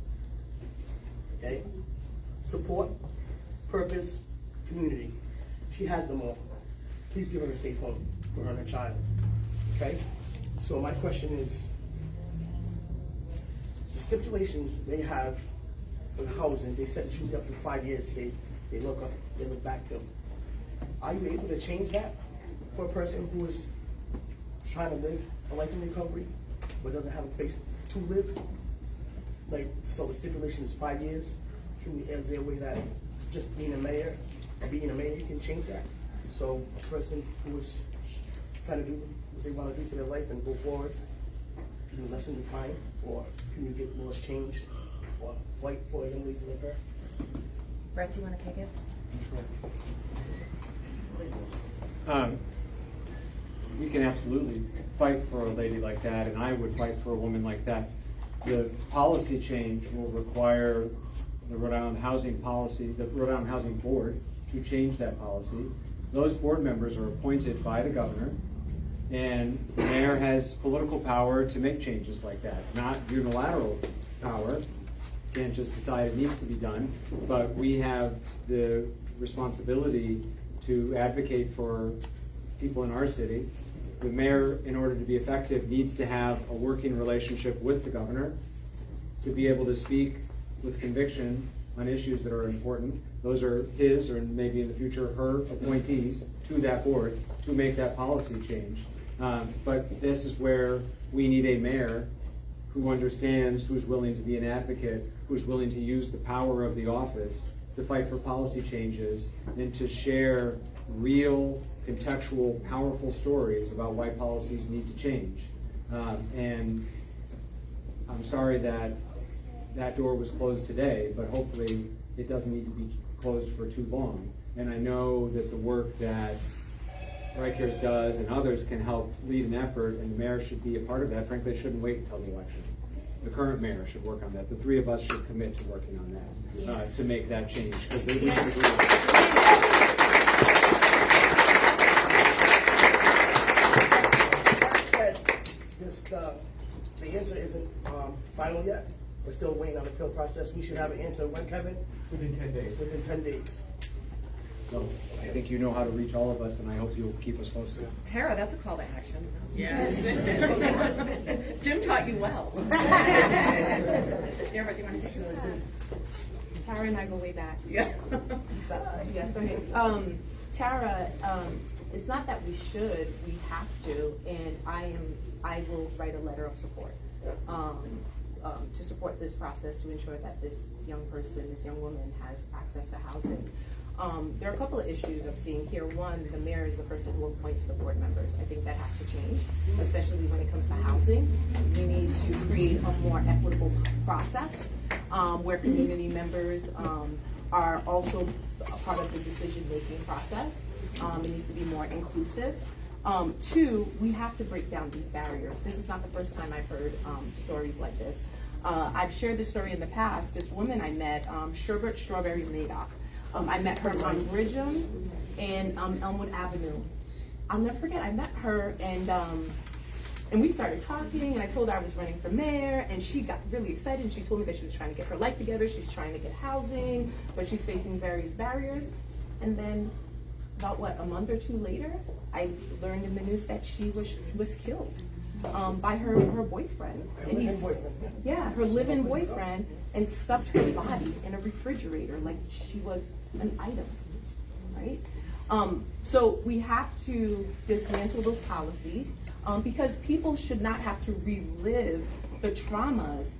okay? Support, purpose, community. She has them all. Please give her a safe home for her and her child, okay? So my question is, the stipulations they have with housing, they said it's usually up to 5 years. They look back to them. Are you able to change that for a person who is trying to live a life in recovery but doesn't have a place to live? So the stipulation is 5 years. Is there a way that just being a mayor you can change that? So a person who is trying to do what they want to do for their life and go forward Can you lessen the time, or can you get laws changed, or fight for a young lady like her? Brett, do you want to take it? You can absolutely fight for a lady like that, and I would fight for a woman like that. The policy change will require the Rhode Island Housing Policy, the Rhode Island Housing Board, to change that policy. Those board members are appointed by the governor, and the mayor has political power to make changes like that, not unilateral power. Can't just decide it needs to be done, but we have the responsibility to advocate for people in our city. The mayor, in order to be effective, needs to have a working relationship with the governor to be able to speak with conviction on issues that are important. Those are his, or maybe in the future her, appointees to that board to make that policy change. But this is where we need a mayor who understands, who's willing to be an advocate, who's willing to use the power of the office to fight for policy changes and to share real, contextual, powerful stories about why policies need to change. And I'm sorry that that door was closed today, but hopefully it doesn't need to be closed for too long. And I know that the work that RICares does and others can help lead an effort, and the mayor should be a part of that. Frankly, it shouldn't wait until the election. The current mayor should work on that. The three of us should commit to working on that, to make that change, because we should agree. The answer isn't final yet. We're still waiting on the appeal process. We should have an answer when, Kevin? Within 10 days. Within 10 days. So I think you know how to reach all of us, and I hope you'll keep us posted. Tara, that's a call to action. Yes. Jim taught you well. Deborah, do you want to take it? Tara and I go way back. Yeah. Yes, go ahead. Tara, it's not that we should, we have to, and I will write a letter of support to support this process to ensure that this young person, this young woman has access to housing. There are a couple of issues I'm seeing here. One, the mayor is the person who appoints the board members. I think that has to change, especially when it comes to housing. We need to create a more equitable process where community members are also a part of the decision-making process. It needs to be more inclusive. Two, we have to break down these barriers. This is not the first time I've heard stories like this. I've shared this story in the past. This woman I met, Sherbert Strawberry Madoff. I met her on Bridgham and Elmwood Avenue. I'll never forget, I met her and we started talking, and I told her I was running for mayor, and she got really excited, and she told me that she was trying to get her life together, she's trying to get housing, but she's facing various barriers. And then about a month or two later, I learned in the news that she was killed by her boyfriend. And her live-in boyfriend, and stuffed her body in a refrigerator like she was an item, right? So we have to dismantle those policies because people should not have to relive the traumas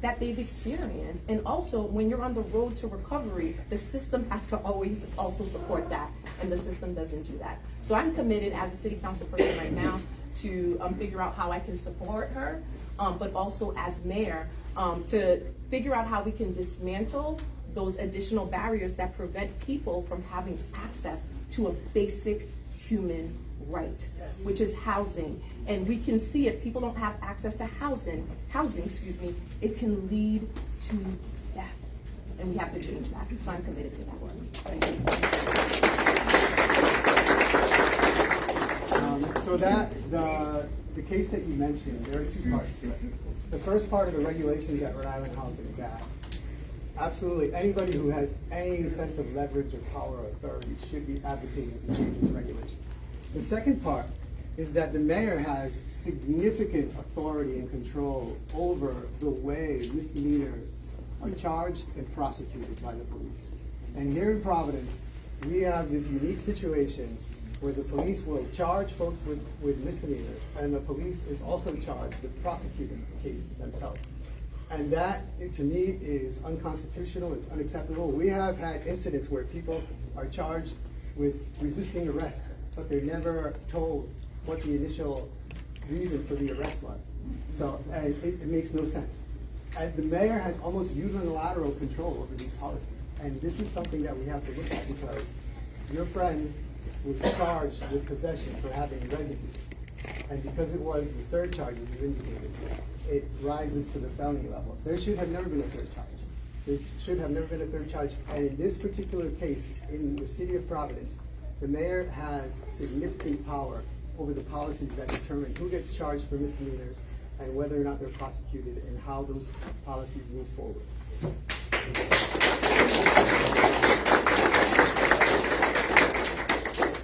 that they've experienced. And also, when you're on the road to recovery, the system has to always also support that, and the system doesn't do that. So I'm committed as a city council person right now to figure out how I can support her, but also as mayor, to figure out how we can dismantle those additional barriers that prevent people from having access to a basic human right, which is housing. And we can see if people don't have access to housing, it can lead to death. And we have to change that. So I'm committed to that work. Thank you. So the case that you mentioned, there are two parts to it. The first part of the regulations at Rhode Island Housing that absolutely anybody who has any sense of leverage or power or authority should be advocating for changing the regulations. The second part is that the mayor has significant authority and control over the way misdemeanors are charged and prosecuted by the police. And here in Providence, we have this unique situation where the police will charge folks with misdemeanors, and the police is also charged with prosecuting the case themselves. And that, to me, is unconstitutional, it's unacceptable. We have had incidents where people are charged with resisting arrest, but they're never told what the initial reason for the arrest was. So it makes no sense. The mayor has almost unilateral control over these policies. And this is something that we have to look at because your friend was charged with possession for having residue. And because it was the third charge, as you indicated, it rises to the felony level. There should have never been a third charge. There should have never been a third charge. And in this particular case, in the city of Providence, the mayor has significant power over the policies that determine who gets charged for misdemeanors and whether or not they're prosecuted and how those policies move forward.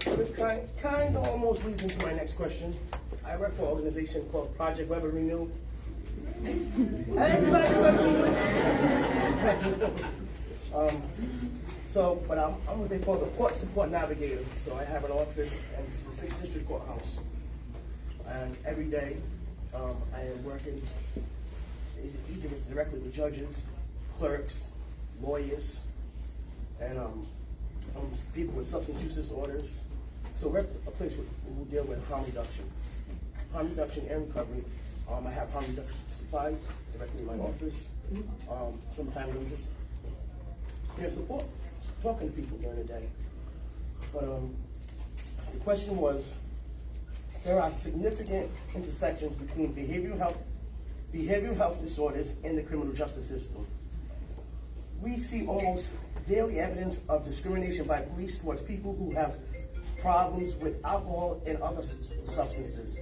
So this kind of almost leads into my next question. I work for an organization called Project Weber Renew. Everybody Weber Renew. But I'm what they call the Court Support Navigator. So I have an office in the 6th District Courthouse. And every day I am working either directly with judges, clerks, lawyers, and people with substance use disorders. So we're a place where we deal with harm reduction. Harm reduction and recovery. I have harm reduction supplies directly in my office. Sometimes I'm just here support, talking to people during the day. But the question was, there are significant intersections between behavioral health disorders and the criminal justice system. We see almost daily evidence of discrimination by police towards people who have problems with alcohol and other substances.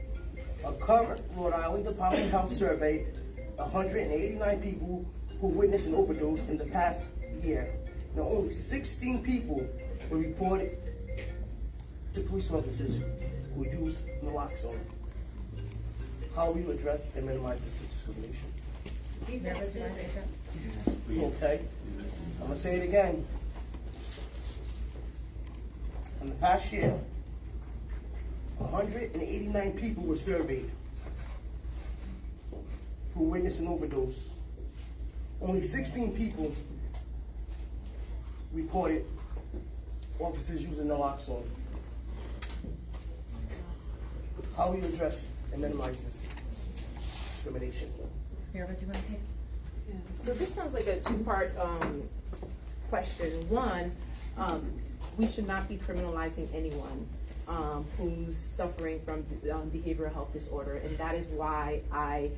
A current Rhode Island Department of Health surveyed 189 people who witnessed an overdose in the past year. Now, only 16 people were reported to police officers who used naloxone. How will you address and minimize this discrimination? Okay, I'm gonna say it again. In the past year, 189 people were surveyed who witnessed an overdose. Only 16 people reported officers using naloxone. How will you address and minimize this discrimination? Cuervo, do you want to take? Yeah. So this sounds like a two-part question. One, we should not be criminalizing anyone who's suffering from behavioral health disorder, and that is why I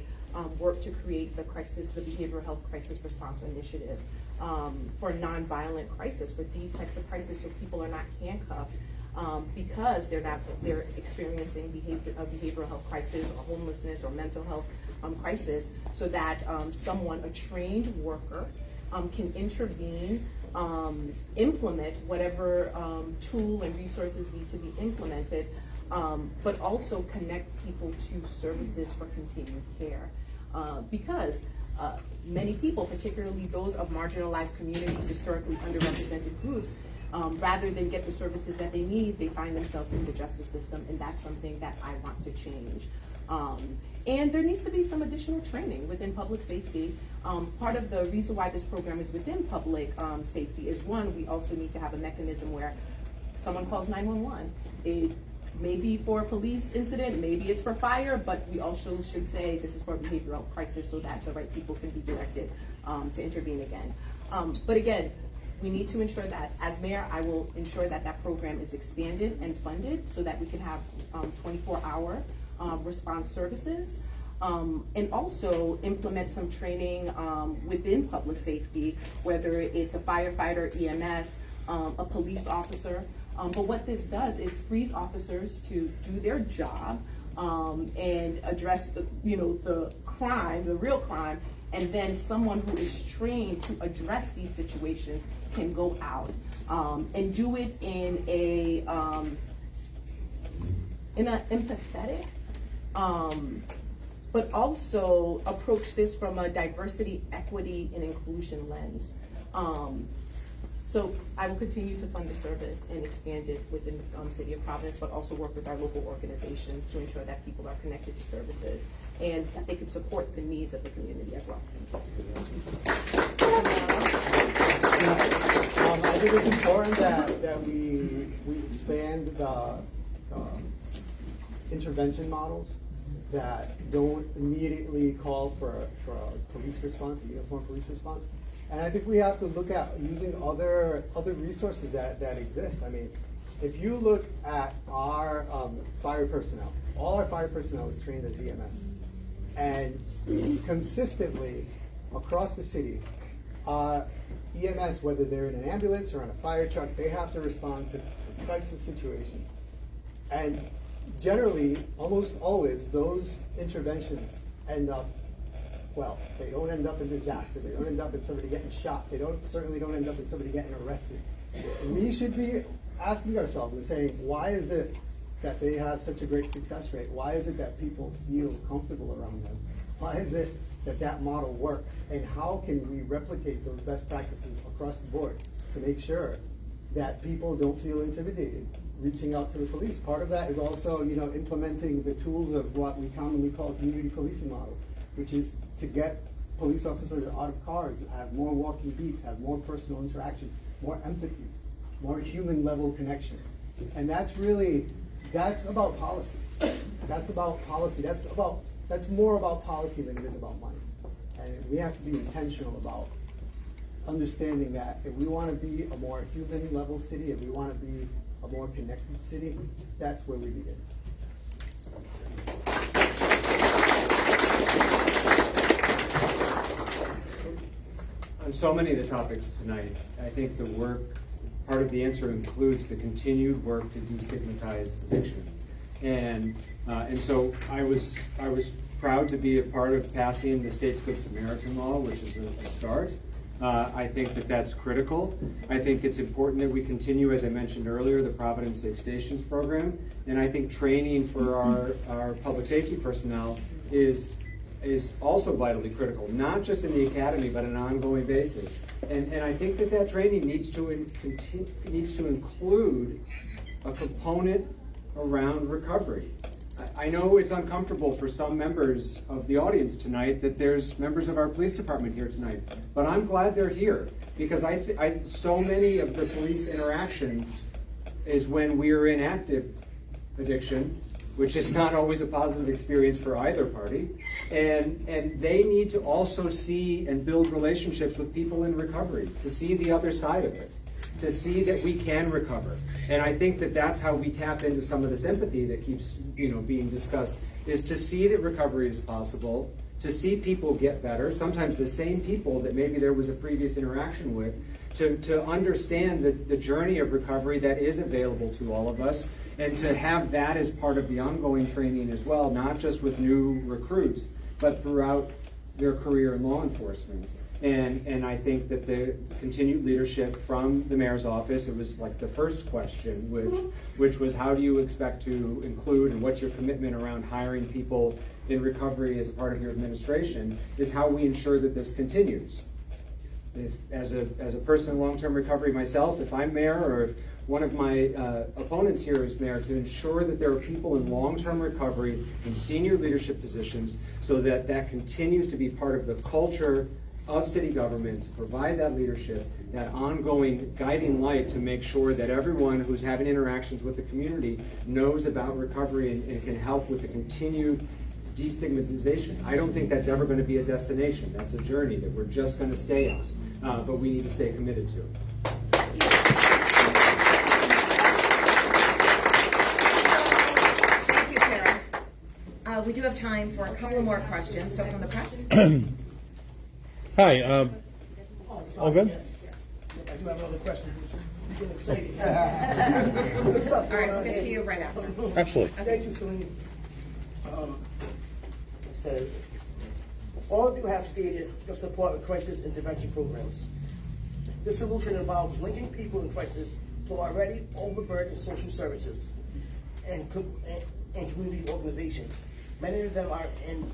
work to create the Behavioral Health Crisis Response Initiative for nonviolent crisis, for these types of crises, so people are not handcuffed because they're experiencing a behavioral health crisis or homelessness or mental health crisis, so that a trained worker can intervene, implement whatever tool and resources need to be implemented, but also connect people to services for continued care. Because many people, particularly those of marginalized communities, historically underrepresented groups, rather than get the services that they need, they find themselves in the justice system, and that's something that I want to change. And there needs to be some additional training within public safety. Part of the reason why this program is within public safety is, one, we also need to have a mechanism where someone calls 911. It may be for a police incident, maybe it's for fire, but we also should say this is for a behavioral crisis so that the right people can be directed to intervene again. But again, we need to ensure that, as mayor, I will ensure that that program is expanded and funded so that we can have 24-hour response services, and also implement some training within public safety, whether it's a firefighter, EMS, a police officer. But what this does, it frees officers to do their job and address the crime, the real crime, and then someone who is trained to address these situations can go out and do it in an empathetic, but also approach this from a diversity, equity, and inclusion lens. So I will continue to fund the service and expand it within the city of Providence, but also work with our local organizations to ensure that people are connected to services and that they can support the needs of the community as well. I think it's important that we expand the intervention models that don't immediately call for a police response, a uniformed police response. And I think we have to look at using other resources that exist. I mean, if you look at our fire personnel, all our fire personnel is trained as EMS. And consistently across the city, EMS, whether they're in an ambulance or on a fire truck, they have to respond to crisis situations. And generally, almost always, those interventions end up, well, they don't end up in disaster. They don't end up in somebody getting shot. They certainly don't end up in somebody getting arrested. We should be asking ourselves and saying, why is it that they have such a great success rate? Why is it that people feel comfortable around them? Why is it that that model works? And how can we replicate those best practices across the board to make sure that people don't feel intimidated reaching out to the police? Part of that is also, implementing the tools of what we commonly call community policing model, which is to get police officers out of cars, have more walking beats, have more personal interaction, more empathy, more human level connections. And that's about policy. That's about policy. That's more about policy than it is about money. And we have to be intentional about understanding that if we want to be a more human level city, if we want to be a more connected city, that's where we begin. On so many of the topics tonight, I think part of the answer includes the continued work to destigmatize addiction. And so I was proud to be a part of passing the state's Good Samaritan law, which is a start. I think that's critical. I think it's important that we continue, as I mentioned earlier, the Providence Safe Stations program. And I think training for our public safety personnel is also vitally critical, not just in the academy, but on an ongoing basis. And I think that training needs to include a component around recovery. I know it's uncomfortable for some members of the audience tonight that there's members of our police department here tonight, but I'm glad they're here because so many of the police interaction is when we are in active addiction, which is not always a positive experience for either party, and they need to also see and build relationships with people in recovery to see the other side of it, to see that we can recover. And I think that's how we tap into some of this empathy that keeps being discussed, is to see that recovery is possible, to see people get better, sometimes the same people that maybe there was a previous interaction with, to understand the journey of recovery that is available to all of us, and to have that as part of the ongoing training as well, not just with new recruits, but throughout their career in law enforcement. And I think that the continued leadership from the mayor's office, it was like the first question, which was how do you expect to include and what's your commitment around hiring people in recovery as a part of your administration, is how we ensure that this continues. If, as a person in long-term recovery myself, if I'm mayor, or if one of my opponents here is mayor, to ensure that there are people in long-term recovery in senior leadership positions so that continues to be part of the culture of city government, to provide that leadership, that ongoing guiding light to make sure that everyone who's having interactions with the community knows about recovery and can help with the continued destigmatization. I don't think that's ever going to be a destination. That's a journey that we're just going to stay on, but we need to stay committed to. Thank you, Kara. We do have time for a couple more questions. So from the press. Hi. Oh, good? Yes. I do have another question. You get excited. All right, we'll get to you right after. Absolutely. Thank you, Celine. It says, all of you have stated your support of crisis intervention programs. This solution involves linking people in crisis to already overburdened social services and community organizations. Many of them are in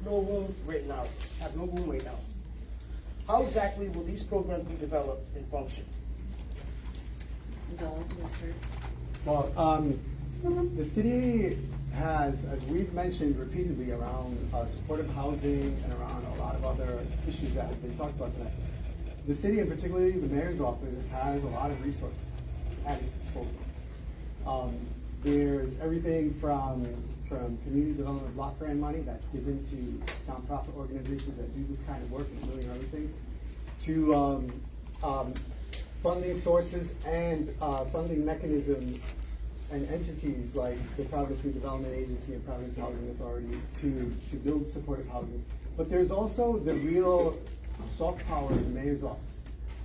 no room right now, have no room right now. How exactly will these programs be developed and function? Well, the city has, as we've mentioned repeatedly around supportive housing and around a lot of other issues that have been talked about tonight, the city, and particularly the mayor's office, has a lot of resources at its disposal. There's everything from community development block grant money that's given to nonprofit organizations that do this kind of work and a million other things, to funding sources and funding mechanisms and entities like the Providence Redevelopment Agency and Providence Housing Authority to build supportive housing. But there's also the real soft power in the mayor's office,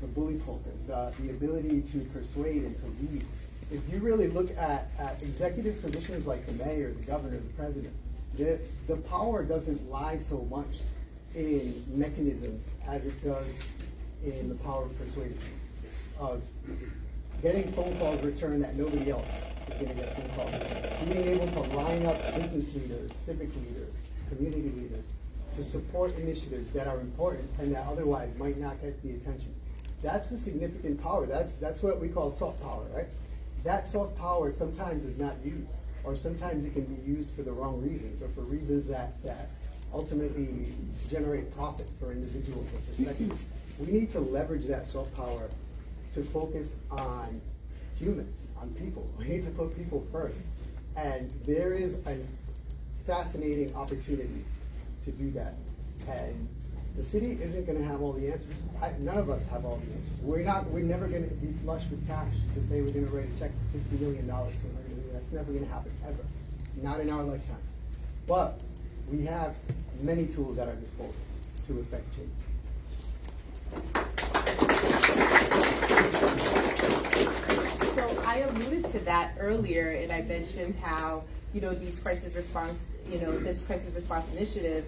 the bully pulpit, the ability to persuade and to lead. If you really look at executive positions like the mayor, the governor, the president, the power doesn't lie so much in mechanisms as it does in the power of persuasion, of getting phone calls returned that nobody else is going to get phone calls returned. Being able to line up business leaders, civic leaders, community leaders to support initiatives that are important and that otherwise might not get the attention. That's a significant power. That's what we call soft power, right? That soft power sometimes is not used, or sometimes it can be used for the wrong reasons, or for reasons that ultimately generate profit for individuals or for sectors. We need to leverage that soft power to focus on humans, on people. We need to put people first. And there is a fascinating opportunity to do that. And the city isn't going to have all the answers. None of us have all the answers. We're never going to be flush with cash to say we're going to write a check for $50 million to an organization. That's never going to happen, ever. Not in our lifetimes. But we have many tools at our disposal to effect change. So I alluded to that earlier, and I mentioned how, these crisis response, this crisis response initiative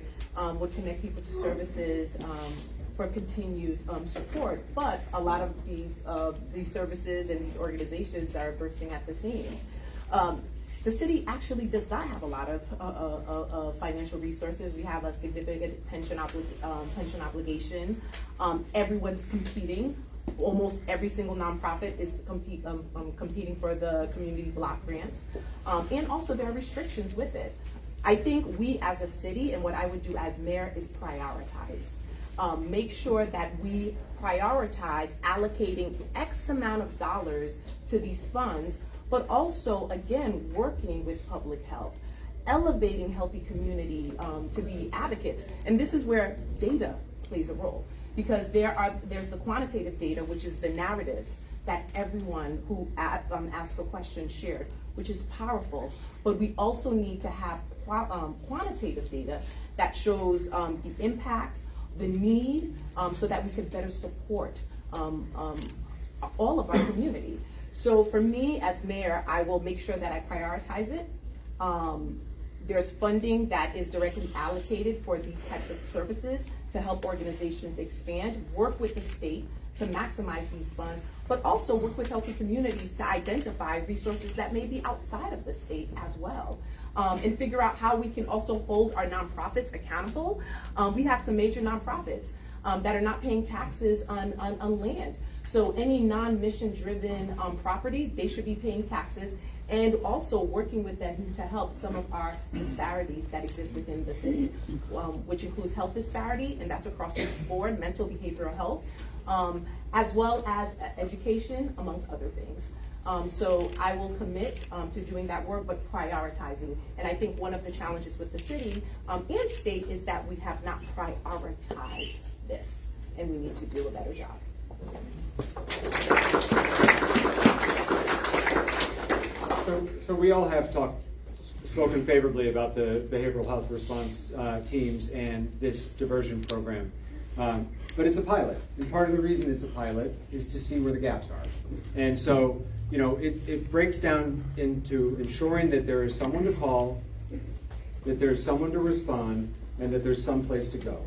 would connect people to services for continued support. But a lot of these services and these organizations are bursting at the seams. The city actually does not have a lot of financial resources. We have a significant pension obligation. Everyone's competing. Almost every single nonprofit is competing for the community block grants. And also there are restrictions with it. I think we as a city, and what I would do as mayor, is prioritize. Make sure that we prioritize allocating X amount of dollars to these funds, but also, again, working with public health, elevating healthy community to be advocates. And this is where data plays a role, because there's the quantitative data, which is the narratives that everyone who asked the question shared, which is powerful. But we also need to have quantitative data that shows the impact, the need, so that we can better support all of our community. So for me as mayor, I will make sure that I prioritize it. There's funding that is directly allocated for these types of services to help organizations expand, work with the state to maximize these funds, but also work with healthy communities to identify resources that may be outside of the state as well. And figure out how we can also hold our nonprofits accountable. We have some major nonprofits that are not paying taxes on land. So any non-mission driven property, they should be paying taxes, and also working with them to help some of our disparities that exist within the city, which includes health disparity, and that's across the board, mental behavioral health, as well as education, amongst other things. So I will commit to doing that work, but prioritizing. And I think one of the challenges with the city and state is that we have not prioritized this, and we need to do a better job. So we all have spoken favorably about the behavioral health response teams and this diversion program. But it's a pilot, and part of the reason it's a pilot is to see where the gaps are. And so, it breaks down into ensuring that there is someone to call, that there's someone to respond, and that there's some place to go.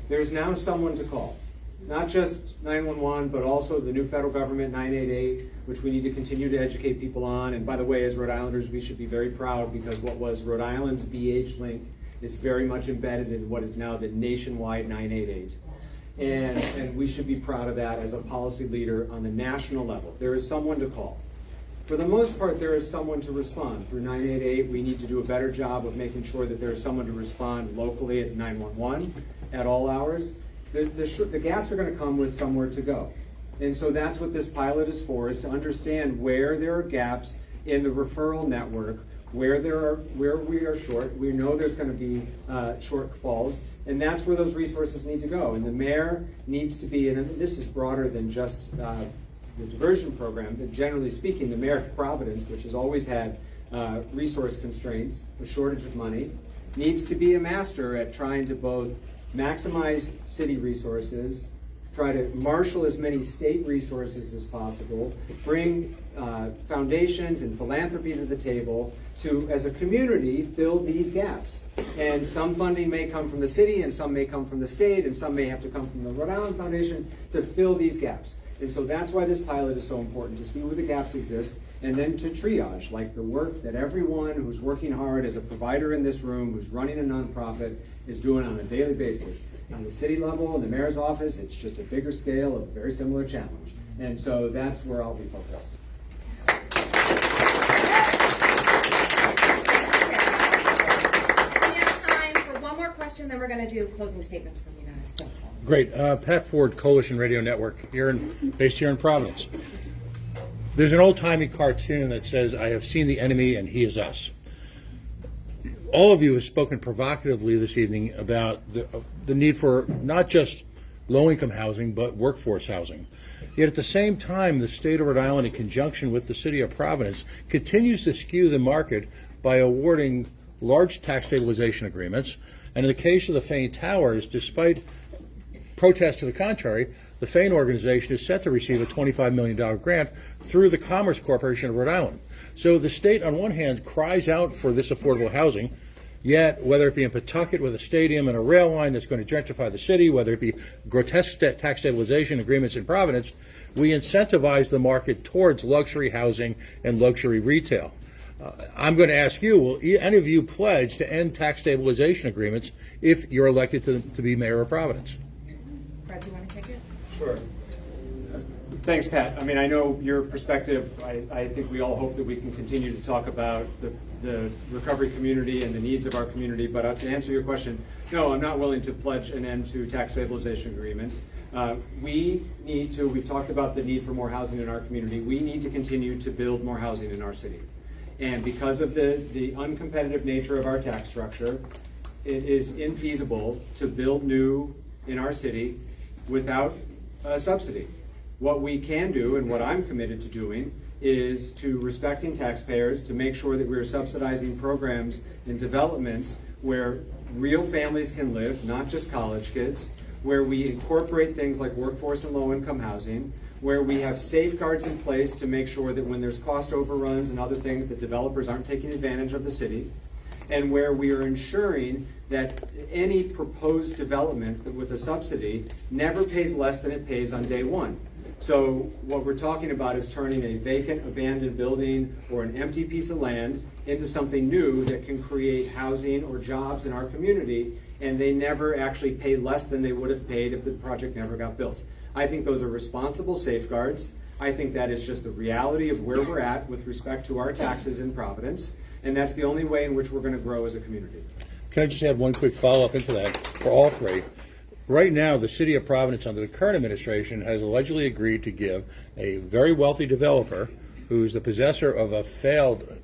There's now someone to call. Not just 911, but also the new federal government 988, which we need to continue to educate people on. And by the way, as Rhode Islanders, we should be very proud, because what was Rhode Island's BH link is very much embedded in what is now the nationwide 988. And we should be proud of that as a policy leader on the national level. There is someone to call. For the most part, there is someone to respond. Through 988, we need to do a better job of making sure that there is someone to respond locally at 911 at all hours. The gaps are going to come with somewhere to go. And so that's what this pilot is for, is to understand where there are gaps in the referral network where we are short. We know there's going to be shortfalls, and that's where those resources need to go. And the mayor needs to be, and this is broader than just the diversion program, but generally speaking, the mayor of Providence, which has always had resource constraints, a shortage of money, needs to be a master at trying to both maximize city resources, try to marshal as many state resources as possible, bring foundations and philanthropy to the table to, as a community, fill these gaps. And some funding may come from the city, and some may come from the state, and some may have to come from the Rhode Island Foundation to fill these gaps. And so that's why this pilot is so important, to see where the gaps exist, and then to triage, like the work that everyone who's working hard as a provider in this room, who's running a nonprofit, is doing on a daily basis. On the city level, in the mayor's office, it's just a bigger scale of a very similar challenge. And so that's where I'll be focused. We have time for one more question, then we're going to do closing statements from you guys. So. Great. Pat Ford, Coalition Radio Network, based here in Providence. There's an old-timey cartoon that says, "I have seen the enemy and he is us." All of you have spoken provocatively this evening about the need for not just low-income housing, but workforce housing. Yet at the same time, the state of Rhode Island, in conjunction with the city of Providence, continues to skew the market by awarding large tax stabilization agreements. And in the case of the Fane Towers, despite protests to the contrary, the Fane organization is set to receive a $25 million grant through the Commerce Corporation of Rhode Island. So the state, on one hand, cries out for this affordable housing, yet whether it be in Pawtucket with a stadium and a rail line that's going to gentrify the city, whether it be grotesque tax stabilization agreements in Providence, we incentivize the market towards luxury housing and luxury retail. I'm going to ask you, will any of you pledge to end tax stabilization agreements if you're elected to be mayor of Providence? Brad, do you want to take it? Sure. Thanks, Pat. I mean, I know your perspective. I think we all hope that we can continue to talk about the recovery community and the needs of our community. But to answer your question, no, I'm not willing to pledge an end to tax stabilization agreements. We've talked about the need for more housing in our community. We need to continue to build more housing in our city. And because of the uncompetitive nature of our tax structure, it is infeasible to build new in our city without a subsidy. What we can do, and what I'm committed to doing, is to respecting taxpayers, to make sure that we're subsidizing programs and developments where real families can live, not just college kids, where we incorporate things like workforce and low-income housing, where we have safeguards in place to make sure that when there's cost overruns and other things, that developers aren't taking advantage of the city, and where we are ensuring that any proposed development with a subsidy never pays less than it pays on day one. So what we're talking about is turning a vacant, abandoned building or an empty piece of land into something new that can create housing or jobs in our community, and they never actually pay less than they would have paid if the project never got built. I think those are responsible safeguards. I think that is just the reality of where we're at with respect to our taxes in Providence, and that's the only way in which we're going to grow as a community. Can I just add one quick follow-up into that for all three? Right now, the city of Providence, under the current administration, has allegedly agreed to give a very wealthy developer who's the possessor of a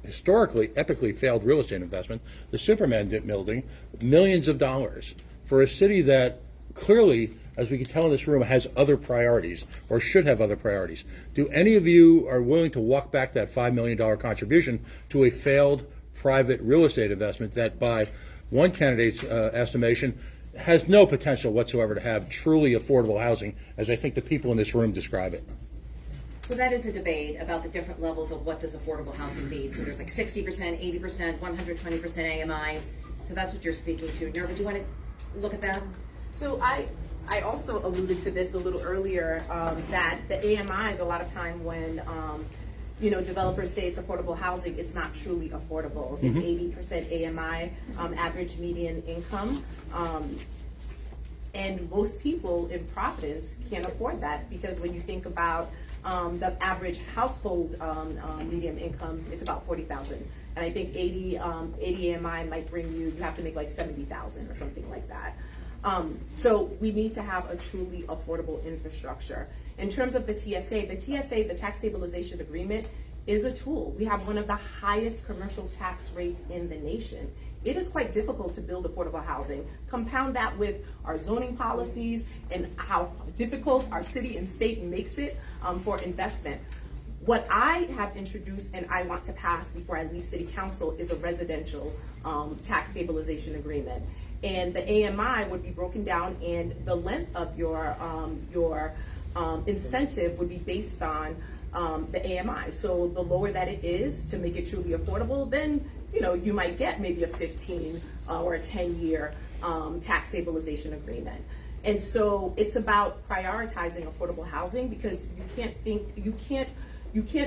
historically, epically failed real estate investment, the Superman building, millions of dollars for a city that clearly, as we can tell in this room, has other priorities or should have other priorities. Do any of you are willing to walk back that $5 million contribution to a failed private real estate investment that, by one candidate's estimation, has no potential whatsoever to have truly affordable housing, as I think the people in this room describe it? So that is a debate about the different levels of what does affordable housing mean. So there's like 60%, 80%, 120% AMI. So that's what you're speaking to. Nerva, do you want to look at that? So I also alluded to this a little earlier, that the AMIs, a lot of time when developers say it's affordable housing, it's not truly affordable. It's 80% AMI, average median income. And most people in Providence can't afford that, because when you think about the average household median income, it's about $40,000. And I think 80 AMI might bring you have to make like $70,000 or something like that. So we need to have a truly affordable infrastructure. In terms of the TSA, the tax stabilization agreement, is a tool. We have one of the highest commercial tax rates in the nation. It is quite difficult to build affordable housing. Compound that with our zoning policies and how difficult our city and state makes it for investment. What I have introduced and I want to pass before I leave City Council is a residential tax stabilization agreement. And the AMI would be broken down, and the length of your incentive would be based on the AMI. So the lower that it is to make it truly affordable, then you might get maybe a 15 or a 10-year tax stabilization agreement. And so it's about prioritizing affordable housing, because you can't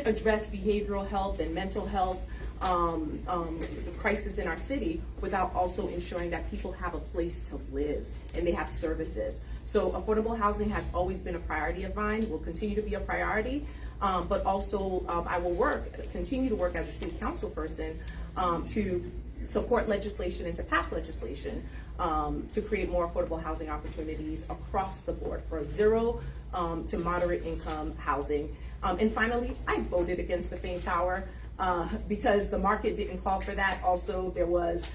address behavioral health and mental health the crisis in our city without also ensuring that people have a place to live and they have services. So affordable housing has always been a priority of mine, will continue to be a priority, but also I will continue to work as a city council person to support legislation and to pass legislation to create more affordable housing opportunities across the board for zero to moderate income housing. And finally, I voted against the Fane Tower because the market didn't call for that. Also, there was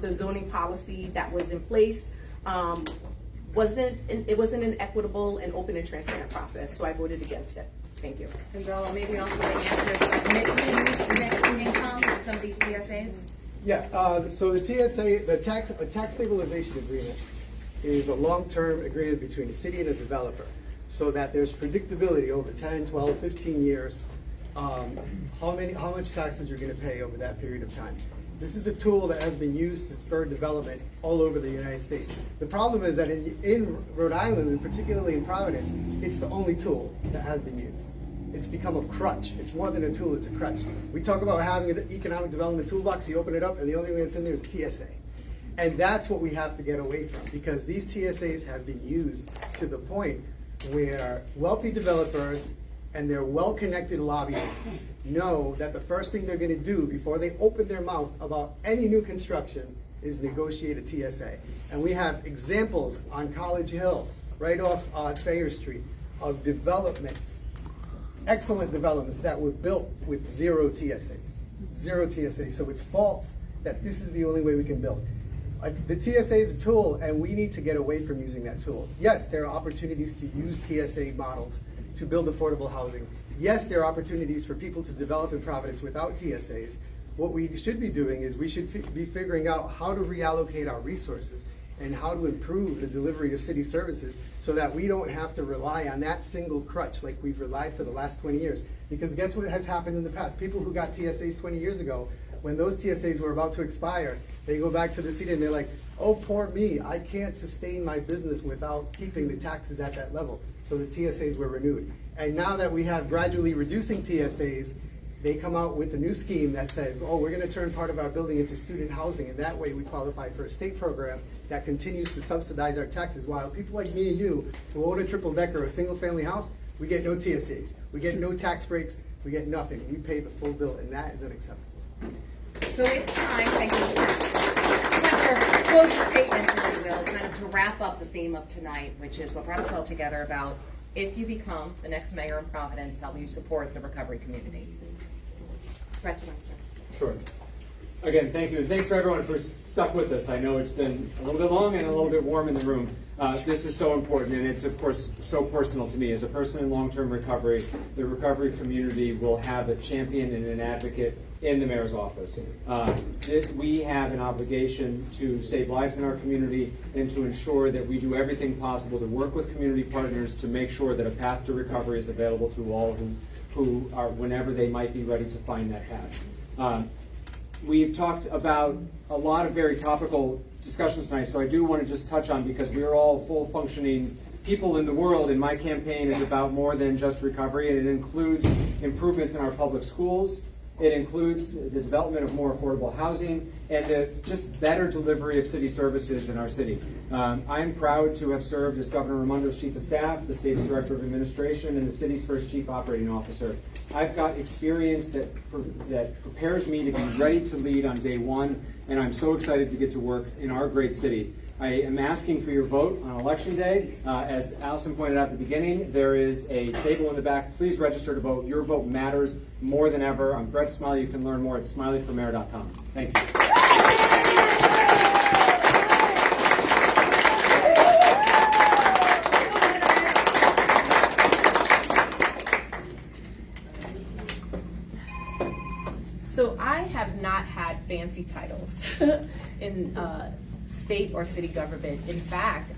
the zoning policy that was in place. It wasn't an equitable and open and transparent process, so I voted against it. Thank you. And Bella, maybe also the answer, mixed income with some of these TSAs? Yeah, so the TSA, the tax stabilization agreement is a long-term agreement between the city and the developer, so that there's predictability over 10, 12, 15 years, how much taxes you're gonna pay over that period of time. This is a tool that has been used to spur development all over the United States. The problem is that in Rhode Island, and particularly in Providence, it's the only tool that has been used. It's become a crutch. It's more than a tool, it's a crutch. We talk about having an economic development toolbox, you open it up, and the only thing that's in there is TSA. And that's what we have to get away from, because these TSAs have been used to the point where wealthy developers and their well-connected lobbyists know that the first thing they're gonna do before they open their mouth about any new construction is negotiate a TSA. And we have examples on College Hill, right off Thayer Street, of developments, excellent developments that were built with zero TSAs. Zero TSAs, so it's false that this is the only way we can build. The TSA is a tool, and we need to get away from using that tool. Yes, there are opportunities to use TSA models to build affordable housing. Yes, there are opportunities for people to develop in Providence without TSAs. What we should be doing is we should be figuring out how to reallocate our resources and how to improve the delivery of city services so that we don't have to rely on that single crutch like we've relied for the last 20 years. Because guess what has happened in the past? People who got TSAs 20 years ago, when those TSAs were about to expire, they go back to the city and they're like, oh, poor me, I can't sustain my business without keeping the taxes at that level. So the TSAs were renewed. And now that we have gradually reducing TSAs, they come out with a new scheme that says, oh, we're gonna turn part of our building into student housing, and that way we qualify for a state program that continues to subsidize our taxes, while people like me and you, who own a triple decker or a single family house, we get no TSAs. We get no tax breaks, we get nothing. We pay the full bill, and that is unacceptable. So it's time, thank you. For closing statements, if you will, kind of to wrap up the theme of tonight, which is what brought us all together about if you become the next mayor of Providence, how will you support the recovery community? Brett, do you want to start? Sure. Again, thank you, and thanks for everyone who's stuck with us. I know it's been a little bit long and a little bit warm in the room. This is so important, and it's, of course, so personal to me. As a person in long-term recovery, the recovery community will have a champion and an advocate in the mayor's office. We have an obligation to save lives in our community and to ensure that we do everything possible to work with community partners to make sure that a path to recovery is available to all who are, whenever they might be ready to find that path. We've talked about a lot of very topical discussions tonight, so I do want to just touch on, because we're all full functioning people in the world, and my campaign is about more than just recovery, and it includes improvements in our public schools. It includes the development of more affordable housing and the just better delivery of city services in our city. I'm proud to have served as Governor Raimondo's Chief of Staff, the state's Director of Administration, and the city's first Chief Operating Officer. I've got experience that prepares me to be ready to lead on day one, and I'm so excited to get to work in our great city. I am asking for your vote on Election Day. As Allison pointed out at the beginning, there is a table in the back. Please register to vote. Your vote matters more than ever. I'm Brett Smiley. You can learn more at smileyformayor.com. Thank you. So I have not had fancy titles in state or city government. In fact,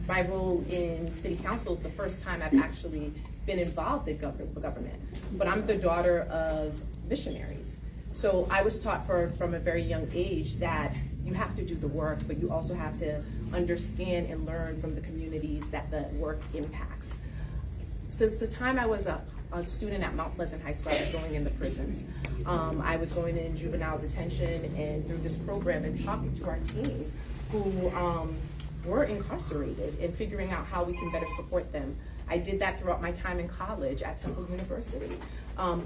my role in city council is the first time I've actually been involved in government. But I'm the daughter of missionaries. So I was taught from a very young age that you have to do the work, but you also have to understand and learn from the communities that the work impacts. Since the time I was a student at Mount Pleasant High School, I was going in the prisons. I was going in juvenile detention, and through this program and talking to our teens who were incarcerated and figuring out how we can better support them. I did that throughout my time in college at Temple University,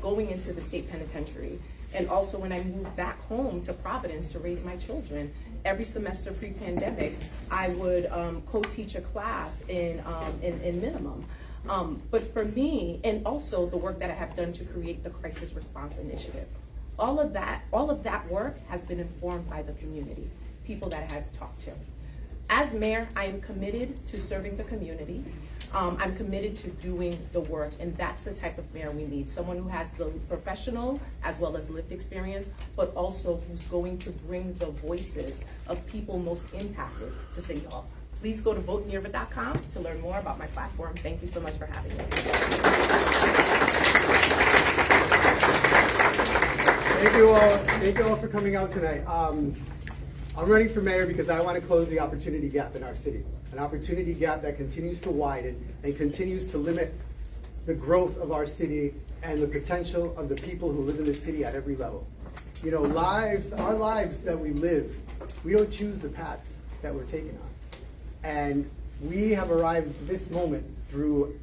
going into the state penitentiary. And also when I moved back home to Providence to raise my children, every semester pre-pandemic, I would co-teach a class in minimum. But for me, and also the work that I have done to create the Crisis Response Initiative, all of that work has been informed by the community, people that I have talked to. As mayor, I am committed to serving the community. I'm committed to doing the work, and that's the type of mayor we need. Someone who has the professional as well as lived experience, but also who's going to bring the voices of people most impacted to City Hall. Please go to votenearva.com to learn more about my platform. Thank you so much for having me. Thank you all for coming out tonight. I'm running for mayor because I want to close the opportunity gap in our city. An opportunity gap that continues to widen and continues to limit the growth of our city and the potential of the people who live in the city at every level. You know, our lives that we live, we don't choose the paths that we're taking on. And we have arrived at this moment through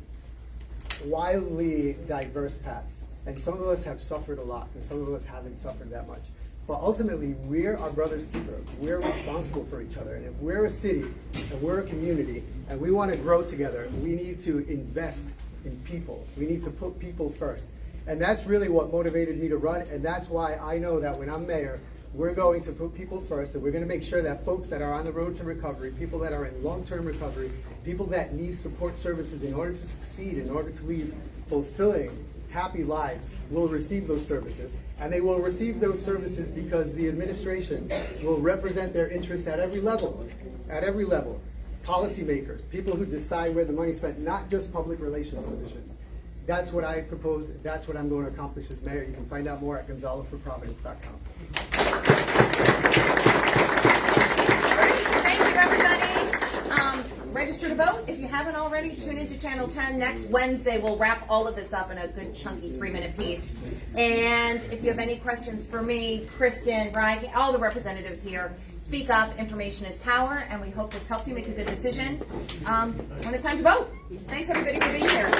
wildly diverse paths. And some of us have suffered a lot, and some of us haven't suffered that much. But ultimately, we're our brother's keeper. We're responsible for each other. And if we're a city and we're a community and we want to grow together, we need to invest in people. We need to put people first. And that's really what motivated me to run. And that's why I know that when I'm mayor, we're going to put people first, and we're going to make sure that folks that are on the road to recovery, people that are in long-term recovery, people that need support services in order to succeed, in order to lead fulfilling, happy lives, will receive those services. And they will receive those services because the administration will represent their interests at every level. At every level. Policymakers, people who decide where the money's spent, not just public relations positions. That's what I propose. That's what I'm going to accomplish as mayor. You can find out more at gonzaloforprovidence.com. Thank you, everybody. Register to vote. If you haven't already, tune into Channel 10. Next Wednesday, we'll wrap all of this up in a good, chunky 3-minute piece. And if you have any questions for me, Kristen, Brian, all the representatives here, speak up. Information is power, and we hope this helped you make a good decision when it's time to vote. Thanks, everybody, for being here.